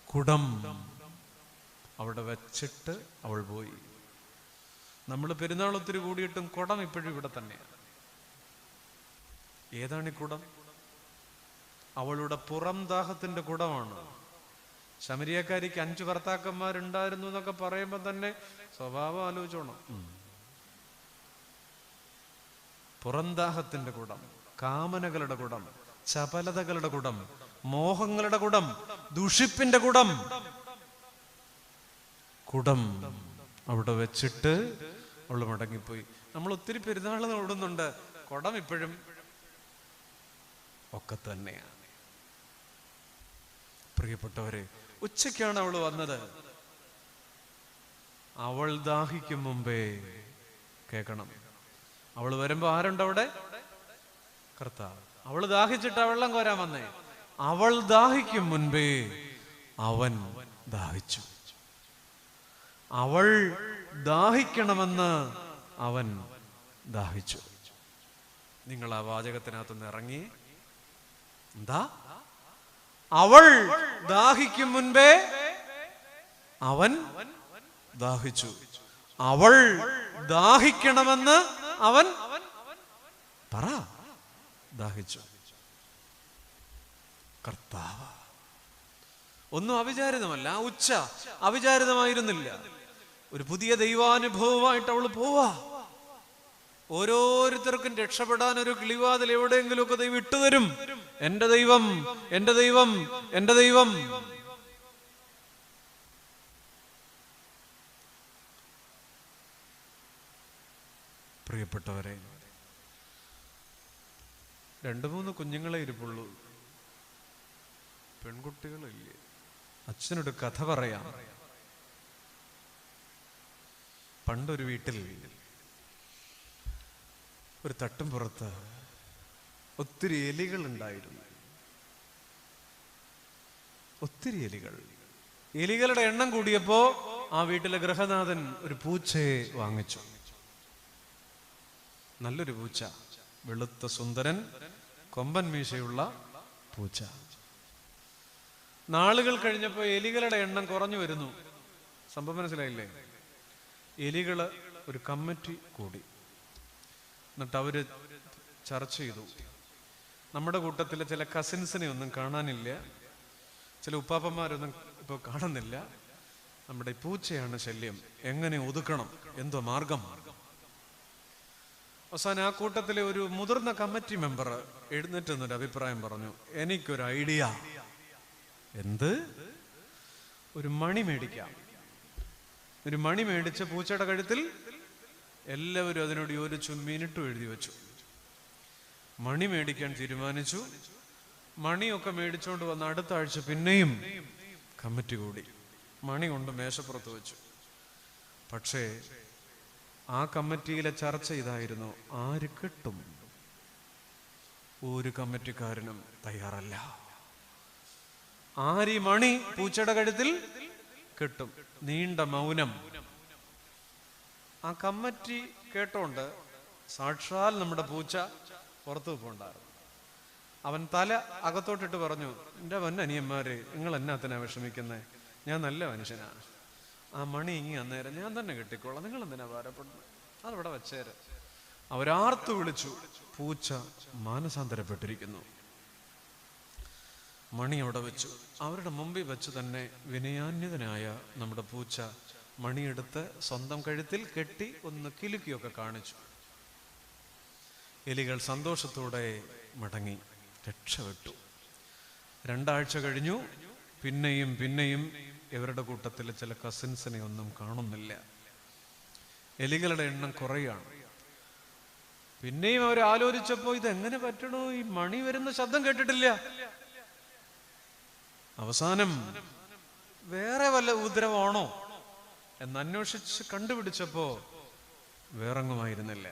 കുടം അവിടെ വെച്ചിട്ട് അവൾ പോയി. നമ്മൾ പെരുന്നാൾ ഒത്തിരി കൂടിയിട്ടും കുടം ഇപ്പോഴും ഇവിടെ തന്നെയാണ്. ഏതാണ് ഈ കുടം? അവളുടെ പുറം ദാഹത്തിന്റെ കുടമാണ്. ശമരിയക്കാരിക്ക് 5 ഭർത്താക്കന്മാരുണ്ടായിരുന്നു എന്നൊക്കെ പറയുമ്പോ തന്നെ സ്വഭാവം ആലോചിച്ചോണം. പുറംദാഹത്തിന്റെ കുടം, കാമനകളുടെ കുടം, ചപലതകളുടെ കുടം, മോഹങ്ങളുടെ കുടം, ദുഷിപ്പിന്റെ കുടം അവിടെ വെച്ചിട്ട് അവള് മടങ്ങിപ്പോയി. നമ്മൾ ഒത്തിരി പെരുന്നാൾ ഓടുന്നുണ്ട്, കുടം ഇപ്പോഴും ഒക്കെ തന്നെയാണ്. പ്രിയപ്പെട്ടവരെ, ഉച്ചയ്ക്കാണ് അവള് വന്നത്. അവൾ ദാഹിക്കും മുമ്പേ, കേൾക്കണം, അവൾ വരുമ്പോ ആരുണ്ട് അവിടെ? കർത്താവ്. അവള് ദാഹിച്ചിട്ടാ വെള്ളം കോരാൻ വന്നേ. അവൾ ദാഹിക്കും മുൻപേ അവൻ ദാഹിച്ചു. അവൾ ദാഹിക്കണമെന്ന് അവൻ ദാഹിച്ചു. നിങ്ങൾ ആ വാചകത്തിനകത്തുനിന്ന് ഇറങ്ങി. എന്താ? അവൾ ദാഹിക്കും മുൻപേ അവൻ ദാഹിച്ചു. അവൾ ദാഹിക്കണമെന്ന് അവൻ പറ ദാഹിച്ചു. കർത്താവ്. ഒന്നും അവിചാരിതമല്ല. ആ ഉച്ച അവിചാരിതമായിരുന്നില്ല. ഒരു പുതിയ ദൈവാനുഭവമായിട്ട് അവള് പോവാ. ഓരോരുത്തർക്കും രക്ഷപ്പെടാൻ ഒരു കിളിവാതിൽ എവിടെയെങ്കിലും ഒക്കെ ദൈവം ഇട്ടുതരും. എന്റെ ദൈവം, എന്റെ ദൈവം, എന്റെ ദൈവം. പ്രിയപ്പെട്ടവരെ, 2-3 കുഞ്ഞുങ്ങളെ ഇരിപ്പുള്ളൂ, പെൺകുട്ടികളില്ലേ. അച്ഛനൊരു കഥ പറയാം. പണ്ടൊരു വീട്ടിൽ ഒരു തട്ടും പുറത്ത് ഒത്തിരി എലികൾ ഉണ്ടായിരുന്നു. ഒത്തിരി എലികൾ. എലികളുടെ എണ്ണം കൂടിയപ്പോ ആ വീട്ടിലെ ഗൃഹനാഥൻ ഒരു പൂച്ചയെ വാങ്ങിച്ചു. നല്ലൊരു പൂച്ച, വെളുത്ത സുന്ദരൻ, കൊമ്പൻ മീശയുള്ള പൂച്ച. നാളുകൾ കഴിഞ്ഞപ്പോ എലികളുടെ എണ്ണം കുറഞ്ഞു വരുന്നു. സംഭവം മനസ്സിലായില്ലേ? എലികള് ഒരു കമ്മിറ്റി കൂടി. എന്നിട്ട് അവര് ചർച്ച ചെയ്തു. നമ്മുടെ കൂട്ടത്തിലെ ചില കസിൻസിനെ ഒന്നും കാണാനില്ല, ചില ഉപ്പാപ്പന്മാരൊന്നും ഇപ്പൊ കാണുന്നില്ല. നമ്മുടെ പൂച്ചയാണ് ശല്യം, എങ്ങനെ ഒതുക്കണം, എന്തോ മാർഗം. അവസാനം ആ കൂട്ടത്തിലെ ഒരു മുതിർന്ന കമ്മിറ്റി മെമ്പർ എഴുന്നേറ്റ് നിന്നൊരു അഭിപ്രായം പറഞ്ഞു. എനിക്കൊരു ഐഡിയ. എന്ത്? ഒരു മണി മേടിക്കാം. ഒരു മണി മേടിച്ച് പൂച്ചയുടെ കഴുത്തിൽ എല്ലാവരും അതിനോട് ഒരു മിനിറ്റും എഴുതി വെച്ചു. മണി മേടിക്കാൻ തീരുമാനിച്ചു. മണിയൊക്കെ മേടിച്ചുകൊണ്ട് വന്ന അടുത്ത ആഴ്ച പിന്നെയും കമ്മിറ്റി കൂടി. മണി കൊണ്ട് മേശപ്പുറത്ത് വെച്ചു. പക്ഷേ ആ കമ്മിറ്റിയിലെ ചർച്ച ഇതായിരുന്നു: ആര് കെട്ടും? ഒരു കമ്മിറ്റിക്കാരനും തയ്യാറല്ല. ആര് ഈ മണി പൂച്ചയുടെ കഴുത്തിൽ കിട്ടും. നീണ്ട മൗനം. ആ കമ്മിറ്റി കേട്ടോണ്ട് സാക്ഷാൽ നമ്മുടെ പൂച്ച പുറത്തു പോണ്ടായിരുന്നു. അവൻ തല അകത്തോട്ടിട്ട് പറഞ്ഞു, എൻ്റെ അനിയന്മാരെ, നിങ്ങൾ എന്നാത്തിനാ വിഷമിക്കുന്നേ? ഞാൻ നല്ല മനുഷ്യനാണ്. ആ മണി ഇങ്ങി അന്നേരം ഞാൻ തന്നെ കെട്ടിക്കോളാം, നിങ്ങൾ എന്തിനാ ഭാരപ്പെടുന്നത്? അതവിടെ വച്ചേര്. അവരാർത്തു വിളിച്ചു. പൂച്ച മാനസാന്തരപ്പെട്ടിരിക്കുന്നു. മണി അവിടെ വെച്ചു. അവരുടെ മുമ്പിൽ വെച്ച് തന്നെ വിനയാന്യതനായ നമ്മുടെ പൂച്ച മണിയെടുത്ത് സ്വന്തം കഴുത്തിൽ കെട്ടി ഒന്ന് കിലുക്കിയൊക്കെ കാണിച്ചു. എലികൾ സന്തോഷത്തോടെ മടങ്ങി, രക്ഷപ്പെട്ടു. 2 ആഴ്ച കഴിഞ്ഞു. പിന്നെയും പിന്നെയും ഇവരുടെ കൂട്ടത്തിലെ ചില കസിൻസിനെ ഒന്നും കാണുന്നില്ല. എലികളുടെ എണ്ണം കുറയാണ്. പിന്നെയും അവർ ആലോചിച്ചപ്പോ ഇതെങ്ങനെ പറ്റണോ? ഈ മണി വരുന്ന ശബ്ദം കേട്ടിട്ടില്ല. അവസാനം വേറെ വല്ല ഉപദ്രവമാണോ എന്നന്വേഷിച്ച് കണ്ടുപിടിച്ചപ്പോ വേറെങ്ങുമായിരുന്നില്ല.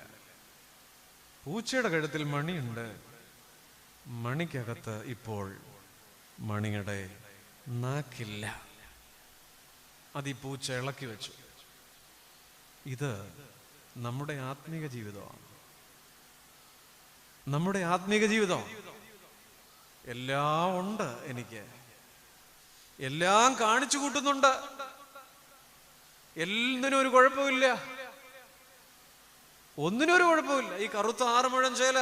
പൂച്ചയുടെ കഴുത്തിൽ മണിയുണ്ട്. മണിക്കകത്ത് ഇപ്പോൾ മണിയുടെ നാക്കില്ല. അത് ഈ പൂച്ച ഇളക്കി വെച്ചു. ഇത് നമ്മുടെ ആത്മീക ജീവിതമാണ്. നമ്മുടെ ആത്മീക ജീവിതം എല്ലാം ഉണ്ട്. എനിക്ക് എല്ലാം കാണിച്ചു കൂട്ടുന്നുണ്ട്. എന്തിനും ഒരു കുഴപ്പമില്ല. ഒന്നിനും ഒരു കുഴപ്പമില്ല. ഈ കറുത്ത 6 മുഴം ചേല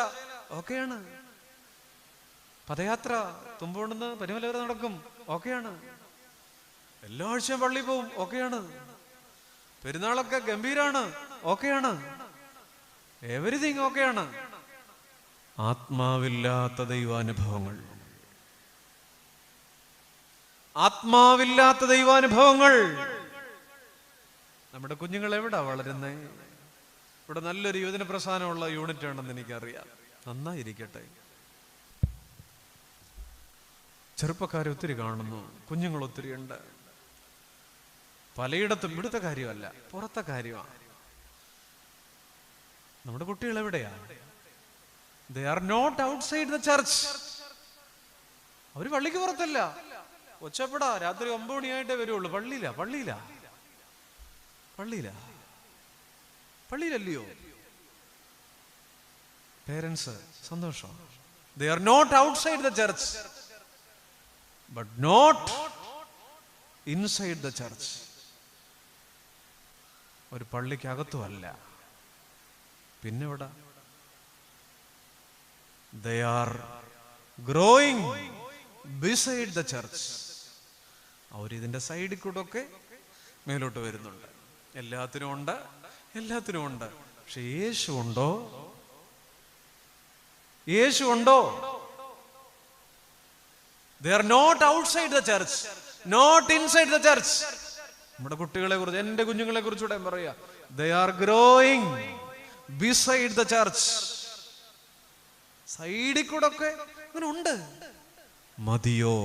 ഓക്കെയാണ്. പദയാത്ര തുമ്പോണ്ടുന്ന പനിമല വരെ നടക്കും, ഓക്കെയാണ്. എല്ലാ ആഴ്ചയും പള്ളി പോവും, ഓക്കെയാണ്. പെരുന്നാളൊക്കെ ഗംഭീരാണ്, ഓക്കെയാണ്. എവരിതിങ് ഓക്കെയാണ്. ആത്മാവില്ലാത്ത ദൈവാനുഭവങ്ങൾ, ആത്മാവില്ലാത്ത ദൈവാനുഭവങ്ങൾ. നമ്മുടെ കുഞ്ഞുങ്ങൾ എവിടാ വളരുന്നേ? ഇവിടെ നല്ലൊരു യുവജന പ്രസ്ഥാനമുള്ള യൂണിറ്റ് ഉണ്ടെന്ന് എനിക്കറിയാം. നന്നായിരിക്കട്ടെ. ചെറുപ്പക്കാരെ ഒത്തിരി കാണുന്നു, കുഞ്ഞുങ്ങൾ ഒത്തിരി ഉണ്ട്. പലയിടത്തും ഇവിടുത്തെ കാര്യമല്ല, പുറത്തെ കാര്യമാണ്. നമ്മുടെ കുട്ടികൾ എവിടെയാ? They are not outside the church. അവര് പള്ളിക്ക് പുറത്തല്ല. ഒച്ചപ്പെടാ, രാത്രി 9 മണിയായിട്ടേ വരുള്ളൂ. പള്ളിയിലല്ലയോ? പേരൻസ് സന്തോഷം. They are not outside the church, but not inside the church. ഒരു പള്ളിക്കകത്തുമല്ല. പിന്നെ ഇവിടെ they are growing beside the church. അവരിതിന്റെ സൈഡിൽ കൂടെ ഒക്കെ മേലോട്ട് വരുന്നുണ്ട്. എല്ലാത്തിനും ഉണ്ട്. പക്ഷെ യേശു ഉണ്ടോ? They are not outside the church, not inside the church. നമ്മുടെ കുട്ടികളെ കുറിച്ച്, എന്റെ കുഞ്ഞുങ്ങളെ കുറിച്ചുകൂടെ പറയാ. They are growing beside the church. സൈഡിൽ കൂടെ ഒക്കെ ഇങ്ങനെ ഉണ്ട്. മതിയോ?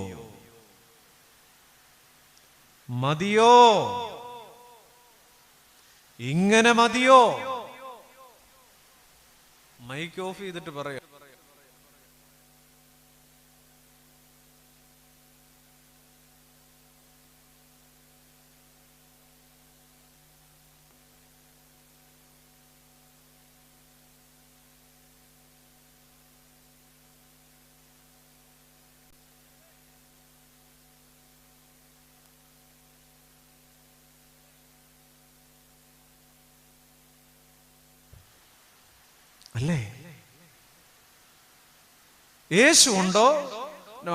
ഇങ്ങനെ മതിയോ? മൈക്ക് ഓഫ് ചെയ്തിട്ട് പറയാം. അല്ലേ? യേശു ഉണ്ടോ?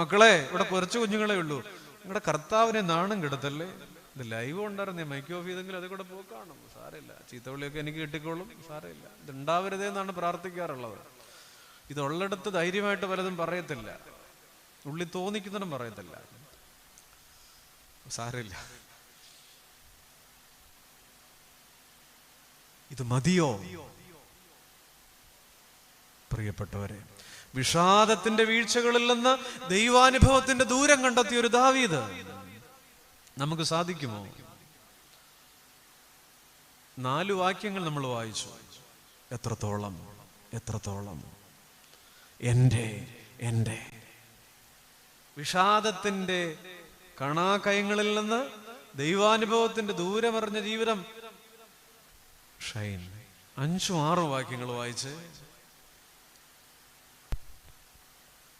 മക്കളെ, ഇവിടെ കുറച്ച് കുഞ്ഞുങ്ങളെ ഉള്ളൂ. നിങ്ങളുടെ കർത്താവിനെ നാണം കെടുത്തല്ലേ. ഇത് ലൈവ് ഉണ്ടായിരുന്നു, മൈക്ക് ഓഫ് ചെയ്തെങ്കിൽ അത് കൂടെ പോക്കാണും. സാരമില്ല, ചീത്തവിളിയൊക്കെ എനിക്ക് കിട്ടിക്കോളും, സാരമില്ല. ഇത് ഉണ്ടാവരുതേ എന്നാണ് പ്രാർത്ഥിക്കാറുള്ളത്. ഇതുള്ളിടത്ത് ധൈര്യമായിട്ട് പലതും പറയത്തില്ല, ഉള്ളി തോന്നിക്കുന്നതും പറയത്തില്ല. സാരമില്ല. ഇത് മതിയോ? പ്രിയപ്പെട്ടവരെ, വിഷാദത്തിന്റെ വീഴ്ചകളിൽ നിന്ന് ദൈവാനുഭവത്തിന്റെ ദൂരം കണ്ടെത്തിയ ഒരു ദാവീദ് നമുക്ക് സാധിക്കുമോ? 4 വാക്യങ്ങൾ നമ്മൾ വായിച്ചു. എത്രത്തോളം എൻ്റെ വിഷാദത്തിന്റെ കണാകയങ്ങളിൽ നിന്ന് ദൈവാനുഭവത്തിന്റെ ദൂരമറിഞ്ഞ ജീവിതം. ഷൈൻ 5-6 വാക്യങ്ങൾ വായിച്ച്,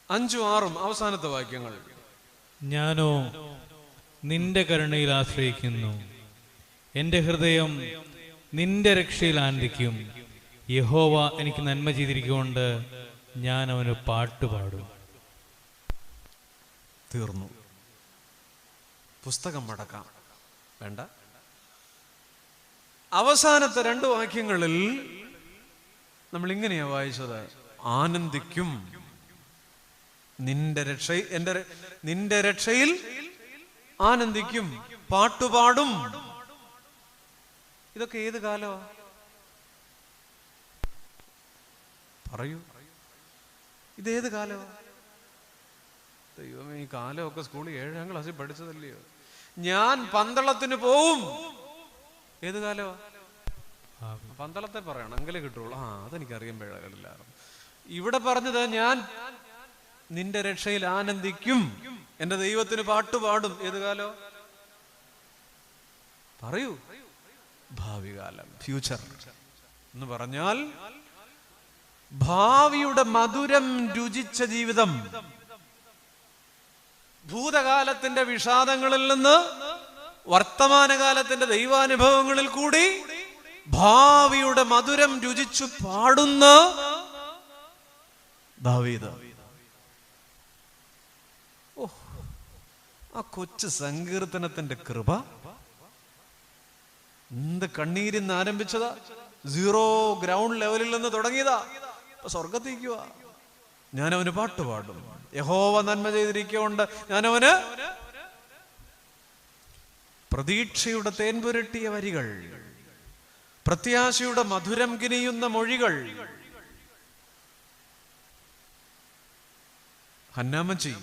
5-6 അവസാനത്തെ വാക്യങ്ങൾ. ഞാനോ നിന്റെ കരുണയിൽ ആശ്രയിക്കുന്നു, എൻ്റെ ഹൃദയം നിന്റെ രക്ഷയിൽ ആനന്ദിക്കും. യഹോവ എനിക്ക് നന്മ ചെയ്തിരിക്കൊണ്ട് ഞാൻ അവന് പാട്ടുപാടും. തീർന്നു. പുസ്തകം മടക്കാം. വേണ്ട. അവസാനത്തെ 2 വാക്യങ്ങളിൽ നമ്മൾ ഇങ്ങനെയാ വായിച്ചത്: ആനന്ദിക്കും, നിന്റെ രക്ഷയിൽ ആനന്ദിക്കും, പാട്ടുപാടും. ഇതൊക്കെ ഏത് കാലമാ? പറയൂ, ഇതേത് കാലമാ? ദൈവമേ, ഈ കാലമൊക്കെ സ്കൂളിൽ 7ാം ക്ലാസ്സിൽ പഠിച്ചതല്ലയോ? ഞാൻ പന്തളത്തിന് പോവും. ഏത് കാലമാ? പന്തളത്തെ പറയണം, എങ്കിലേ കിട്ടുള്ളൂ. അതെനിക്കറിയുമ്പോഴില്ല. ഇവിടെ പറഞ്ഞത് ഞാൻ നിന്റെ രക്ഷയിൽ ആനന്ദിക്കും, എന്റെ ദൈവത്തിന് പാട്ടുപാടും. ഏത് കാലോ? പറയൂ. ഭാവി കാലം, ഫ്യൂച്ചർ എന്ന് പറഞ്ഞാൽ ഭാവിയുടെ മധുരം രുചിച്ച ജീവിതം. ഭൂതകാലത്തിന്റെ വിഷാദങ്ങളിൽ നിന്ന് വർത്തമാനകാലത്തിന്റെ ദൈവാനുഭവങ്ങളിൽ കൂടി ഭാവിയുടെ മധുരം രുചിച്ചു പാടുന്ന ദാവീദ്. ആ കൊച്ചു സങ്കീർത്തനത്തിന്റെ കൃപ എന്ത് കണ്ണീരിന്ന് ആരംഭിച്ചതാ! 0 ഗ്രൗണ്ട് ലെവലിൽ നിന്ന് തുടങ്ങിയതാ. സ്വർഗത്തേക്കുക. ഞാനവന് പാട്ടുപാടും, യഹോവ നന്മ ചെയ്തിരിക്കൊണ്ട് ഞാനവന്. പ്രതീക്ഷയുടെ തേൻപുരട്ടിയ വരികൾ, പ്രത്യാശയുടെ മധുരം കിനിയുന്ന മൊഴികൾ. ഹന്നാമ്മച്ചി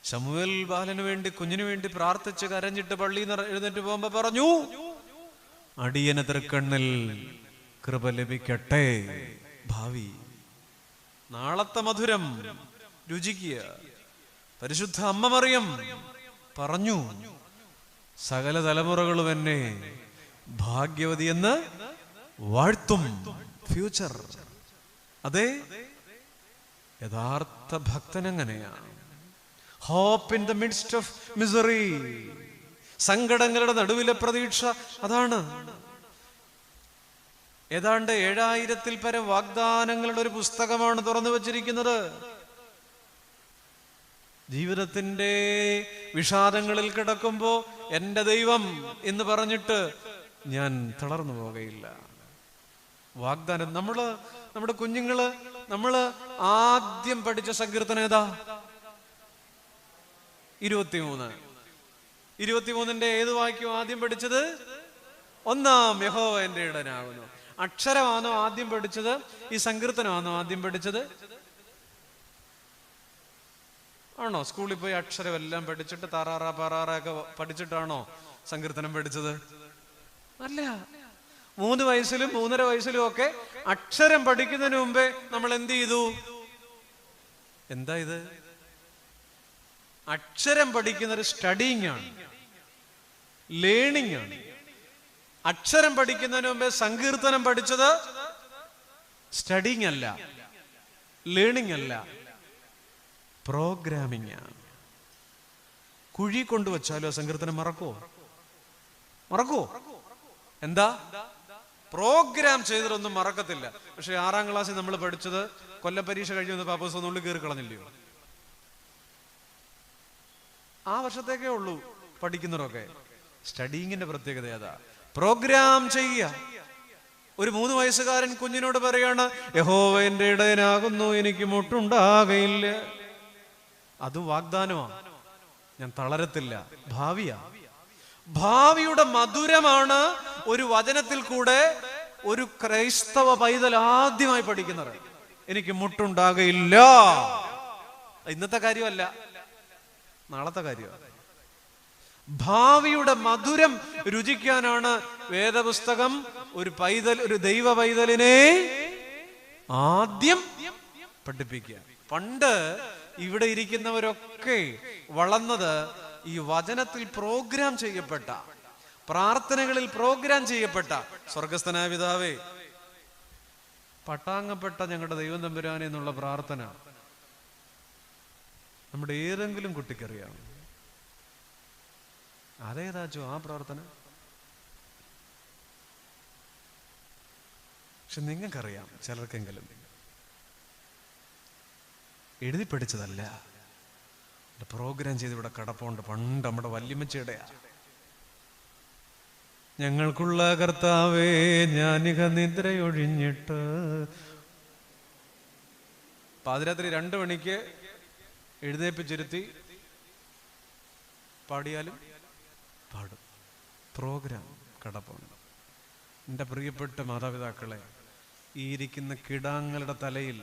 ശമൂവേൽ ബാലന് വേണ്ടി, കുഞ്ഞിനു വേണ്ടി പ്രാർത്ഥിച്ച് കരഞ്ഞിട്ട് പള്ളിയിൽ നിന്ന് എഴുന്നേറ്റ് പോകുമ്പോ പറഞ്ഞു: അടിയന് തൃക്കണ്ണിൽ കൃപ ലഭിക്കട്ടെ. ഭാവി, നാളത്തെ മധുരം രുചിക്കുക. പരിശുദ്ധ അമ്മ മറിയം പറഞ്ഞു: സകല തലമുറകളും എന്നെ ഭാഗ്യവതി എന്ന് വാഴ്ത്തും. ഫ്യൂച്ചർ. അതെ, യഥാർത്ഥ ഭക്തൻ എങ്ങനെയാണ്? Hope in the midst of misery. സങ്കടങ്ങളുടെ നടുവിലെ പ്രതീക്ഷ അതാണ്. ഏതാണ്ട് 7000-ൽ പരം വാഗ്ദാനങ്ങളുടെ ഒരു പുസ്തകമാണ് തുറന്നു വച്ചിരിക്കുന്നത്. ജീവിതത്തിന്റെ വിഷാദങ്ങളിൽ കിടക്കുമ്പോ എന്റെ ദൈവം എന്ന് പറഞ്ഞിട്ട് ഞാൻ തളർന്നു പോകുകയില്ല. വാഗ്ദാനം. നമ്മുടെ കുഞ്ഞുങ്ങള് നമ്മള് ആദ്യം പഠിച്ച സങ്കീർത്തനം ഏതാ? 23-ന്റെ ഏത് വാക്യം ആദ്യം പഠിച്ചത്? 1 യഹോവ എന്റെ ഇടനാകുന്നു. അക്ഷരമാണോ ആദ്യം പഠിച്ചത്? ഈ സങ്കീർത്തനമാണോ ആദ്യം പഠിച്ചത്? ആണോ? സ്കൂളിൽ പോയി അക്ഷരം എല്ലാം പഠിച്ചിട്ട് താറാറ പാറാറ ഒക്കെ പഠിച്ചിട്ടാണോ സങ്കീർത്തനം പഠിച്ചത്? അല്ല. 3 വയസ്സിലും 3.5 വയസ്സിലും ഒക്കെ അക്ഷരം പഠിക്കുന്നതിന് മുമ്പേ നമ്മൾ എന്ത് ചെയ്തു? എന്താ ഇത്? അക്ഷരം പഠിക്കുന്നൊരു സ്റ്റഡിങ് ആണ്, ലേണിംഗ് ആണ്. അക്ഷരം പഠിക്കുന്നതിന് മുമ്പേ സങ്കീർത്തനം പഠിച്ചത് സ്റ്റഡിങ് അല്ല, ലേണിംഗ് അല്ല, പ്രോഗ്രാമിംഗ് ആണ്. കുഴി കൊണ്ടുവച്ചാലോ സങ്കീർത്തനം മറക്കോ? എന്താ? പ്രോഗ്രാം ചെയ്തിട്ടൊന്നും മറക്കത്തില്ല. പക്ഷെ 6ാം ക്ലാസ്സിൽ നമ്മൾ പഠിച്ചത് കൊല്ലപ്പരീക്ഷ കഴിഞ്ഞ് പാപ്പസ് ഒന്നുള്ളിൽ കയറി കളഞ്ഞില്ലയോ? ആ വർഷത്തേക്കേ ഉള്ളൂ പഠിക്കുന്നവരൊക്കെ. സ്റ്റഡിങ്ങിന്റെ പ്രത്യേകത ഏതാ? പ്രോഗ്രാം ചെയ്യുക. ഒരു 3 വയസ്സുകാരൻ കുഞ്ഞിനോട് പറയാണ്: യഹോവ എന്റെ ഇടയനാകുന്നു, എനിക്ക് മുട്ടുണ്ടാകയില്ല. അത് വാഗ്ദാനമാണ്. ഞാൻ തളരത്തില്ല. ഭാവിയുടെ മധുരമാണ് ഒരു വചനത്തിൽ കൂടെ ഒരു ക്രൈസ്തവ പൈതൽ ആദ്യമായി പഠിക്കുന്നത്. എനിക്ക് മുട്ടുണ്ടാകയില്ല. ഇന്നത്തെ കാര്യമല്ല, നാളത്തെ കാര്യമാണ്. ഭാവിയുടെ മധുരം രുചിക്കാനാണ് വേദപുസ്തകം ഒരു ദൈവ പൈതലിനെ ആദ്യം പഠിപ്പിക്കുക. പണ്ട് ഇവിടെ ഇരിക്കുന്നവരൊക്കെ വളർന്നത് ഈ വചനത്തിൽ പ്രോഗ്രാം ചെയ്യപ്പെട്ട, പ്രാർത്ഥനകളിൽ പ്രോഗ്രാം ചെയ്യപ്പെട്ട സ്വർഗസ്ഥനായ പിതാവേ, പട്ടാങ്ങപ്പെട്ട ഞങ്ങളുടെ ദൈവം തമ്പുരാനെ എന്നുള്ള പ്രാർത്ഥന നമ്മുടെ ഏതെങ്കിലും കുട്ടിക്കറിയാം? അതേതാച്ചോ ആ പ്രാർത്ഥന? പക്ഷെ നിങ്ങൾക്കറിയാം, ചിലർക്കെങ്കിലും. എഴുതി പഠിച്ചതല്ല, പ്രോഗ്രാം ചെയ്ത് ഇവിടെ കടപ്പുണ്ട്. പണ്ട് നമ്മുടെ വല്യമ്മച്ചിയുടെയാ. ഞങ്ങൾക്കുള്ള കർത്താവേ ഞാനിക നിദ്രയൊഴിഞ്ഞിട്ട്. പാതിരാത്രി 2 മണിക്ക് എഴുന്നേപ്പിച്ചിരുത്തി പാടിയാലും പാടും. പ്രോഗ്രാം കടപ്പുണ്ട്. എൻ്റെ പ്രിയപ്പെട്ട മാതാപിതാക്കളെ, ഈ ഇരിക്കുന്ന കിടാങ്ങളുടെ തലയിൽ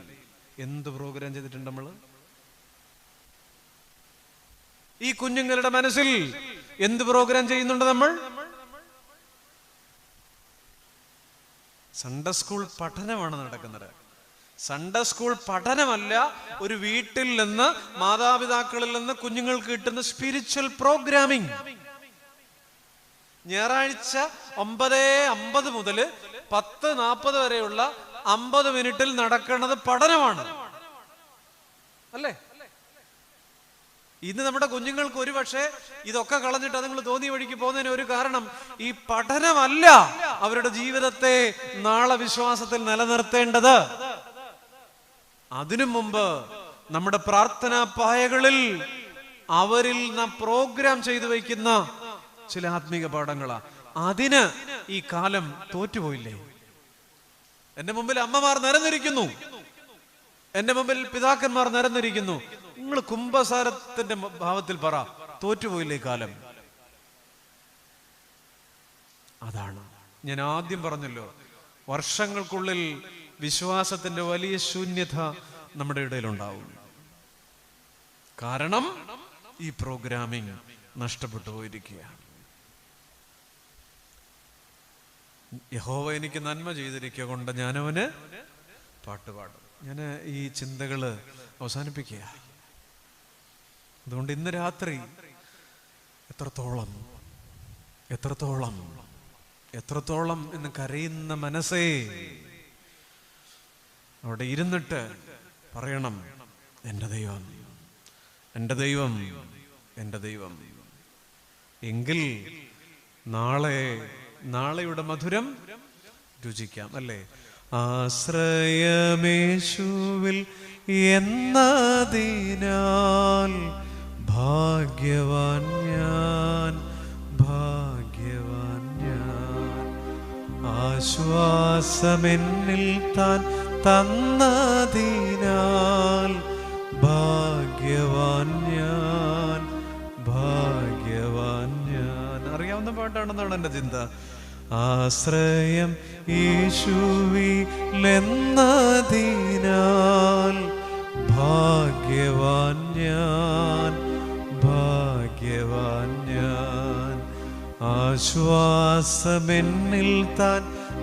എന്ത് പ്രോഗ്രാം ചെയ്തിട്ടുണ്ട് നമ്മൾ? ഈ കുഞ്ഞുങ്ങളുടെ മനസ്സിൽ എന്ത് പ്രോഗ്രാം ചെയ്യുന്നുണ്ട് നമ്മൾ? സൺഡേ സ്കൂൾ പഠനമാണ് നടക്കുന്നത്. സൺഡേ സ്കൂൾ പഠനമല്ല, ഒരു വീട്ടിൽ നിന്ന്, മാതാപിതാക്കളിൽ നിന്ന് കുഞ്ഞുങ്ങൾക്ക് കിട്ടുന്ന സ്പിരിച്വൽ പ്രോഗ്രാമിംഗ്. ഞായറാഴ്ച 9:50 മുതൽ 10:40 വരെയുള്ള 50 മിനിറ്റിൽ നടക്കുന്നത് പഠനമാണ്, അല്ലേ? ഇന്ന് നമ്മുടെ കുഞ്ഞുങ്ങൾക്ക് ഒരു പക്ഷേ ഇതൊക്കെ കളഞ്ഞിട്ട് അതുങ്ങൾ തോന്നിയ വഴിക്ക് പോകുന്നതിന് ഒരു കാരണം ഈ പഠനമല്ല അവരുടെ ജീവിതത്തെ നാളെ വിശ്വാസത്തിൽ നിലനിർത്തേണ്ടത്. അതിനു മുമ്പ് നമ്മുടെ പ്രാർത്ഥനാ പായകളിൽ അവരിൽ നാം പ്രോഗ്രാം ചെയ്തു വയ്ക്കുന്ന ചില ആത്മീക പാഠങ്ങളാ. അതിന് ഈ കാലം തോറ്റുപോയില്ലേ? എന്റെ മുമ്പിൽ അമ്മമാർ നിരന്നിരിക്കുന്നു, എന്റെ മുമ്പിൽ പിതാക്കന്മാർ നിരന്നിരിക്കുന്നു. നിങ്ങൾ കുംഭസാരത്തിന്റെ ഭാവത്തിൽ പറ, തോറ്റുപോയില്ലേ കാലം? അതാണ് ഞാൻ ആദ്യം പറഞ്ഞല്ലോ, വർഷങ്ങൾക്കുള്ളിൽ വിശ്വാസത്തിന്റെ വലിയ ശൂന്യത നമ്മുടെ ഇടയിലുണ്ടാവും. കാരണം ഈ പ്രോഗ്രാമിംഗ് നഷ്ടപ്പെട്ടു പോയിരിക്കുകയാണ്. യഹോവ എനിക്ക് നന്മ ചെയ്തിരിക്കുക കൊണ്ട് ഞാനവന് പാട്ടുപാടും. ഞാൻ ഈ ചിന്തകള് അവസാനിപ്പിക്കുക. അതുകൊണ്ട് ഇന്ന് രാത്രി എത്രത്തോളം എത്രത്തോളം എത്രത്തോളം എന്ന് കരയുന്ന മനസ്സേ, അവിടെ ഇരുന്നിട്ട് പറയണം, എൻ്റെ ദൈവം, എൻ്റെ ദൈവം, എൻ്റെ ദൈവം. എങ്കിൽ നാളെയുടെ മധുരം രുചിക്കാം, അല്ലേ? ആശ്രയമേശുവിൽ എന്നതിനാൽ ഭാഗ്യവാൻ ഞാൻ, ഭാഗ്യവാൻ ഞാൻ. ആശ്വാസമെന്നിൽ താൻ തന്നതിനാൽ ഭാഗ്യവാൻ ഞാൻ, ഭാഗ്യവാൻ ഞാൻ. അറിയാവുന്ന പാട്ടാണെന്നാണ് എൻ്റെ ചിന്ത. ആശ്രയം യേശുവിലെന്നതിനാൽ ഭാഗ്യവാൻ ഞാൻ, ഭാഗ്യവാൻ ഞാൻ. ആശ്വാസമെന്നിൽ താൻ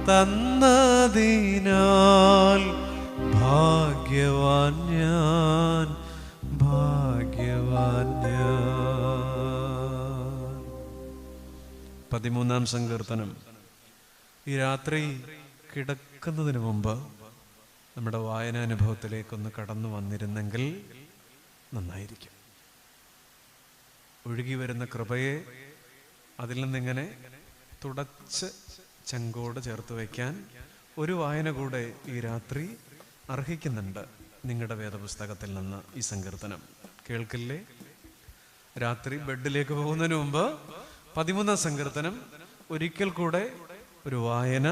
തന്നതിനാൽ ഭാഗ്യവാൻ ഞാൻ, ഭാഗ്യവാൻ ഞാൻ. 13-ാം സങ്കീർത്തനം. ഈ രാത്രി കിടക്കുന്നതിന് മുമ്പ് നമ്മുടെ വായനാനുഭവത്തിലേക്കൊന്ന് കടന്നു വന്നിരുന്നെങ്കിൽ നന്നായിരിക്കും. ഒഴുകി വരുന്ന കൃപയെ അതിൽ നിന്നിങ്ങനെ തുടച്ച് ചങ്കോട് ചേർത്ത് വയ്ക്കാൻ ഒരു വായന കൂടെ ഈ രാത്രി അർഹിക്കുന്നുണ്ട്. നിങ്ങളുടെ വേദപുസ്തകത്തിൽ നിന്ന് ഈ സങ്കീർത്തനം കേൾക്കില്ലേ? രാത്രി ബെഡിലേക്ക് പോകുന്നതിന് മുമ്പ് 13-ാം സങ്കീർത്തനം ഒരിക്കൽ കൂടെ ഒരു വായന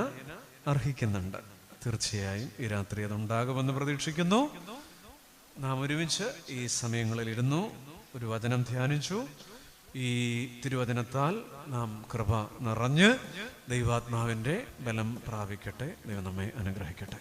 അർഹിക്കുന്നുണ്ട്. തീർച്ചയായും ഈ രാത്രി അതുണ്ടാകുമെന്ന് പ്രതീക്ഷിക്കുന്നു. നാം ഒരുമിച്ച് ഈ സമയങ്ങളിൽ ഇരുന്നു ഒരു വചനം ധ്യാനിച്ചു. ഈ തിരുവചനത്താൽ നാം കൃപ നിറഞ്ഞ് ദൈവാത്മാവിൻ്റെ ബലം പ്രാപിക്കട്ടെ. ദൈവം നമ്മെ അനുഗ്രഹിക്കട്ടെ.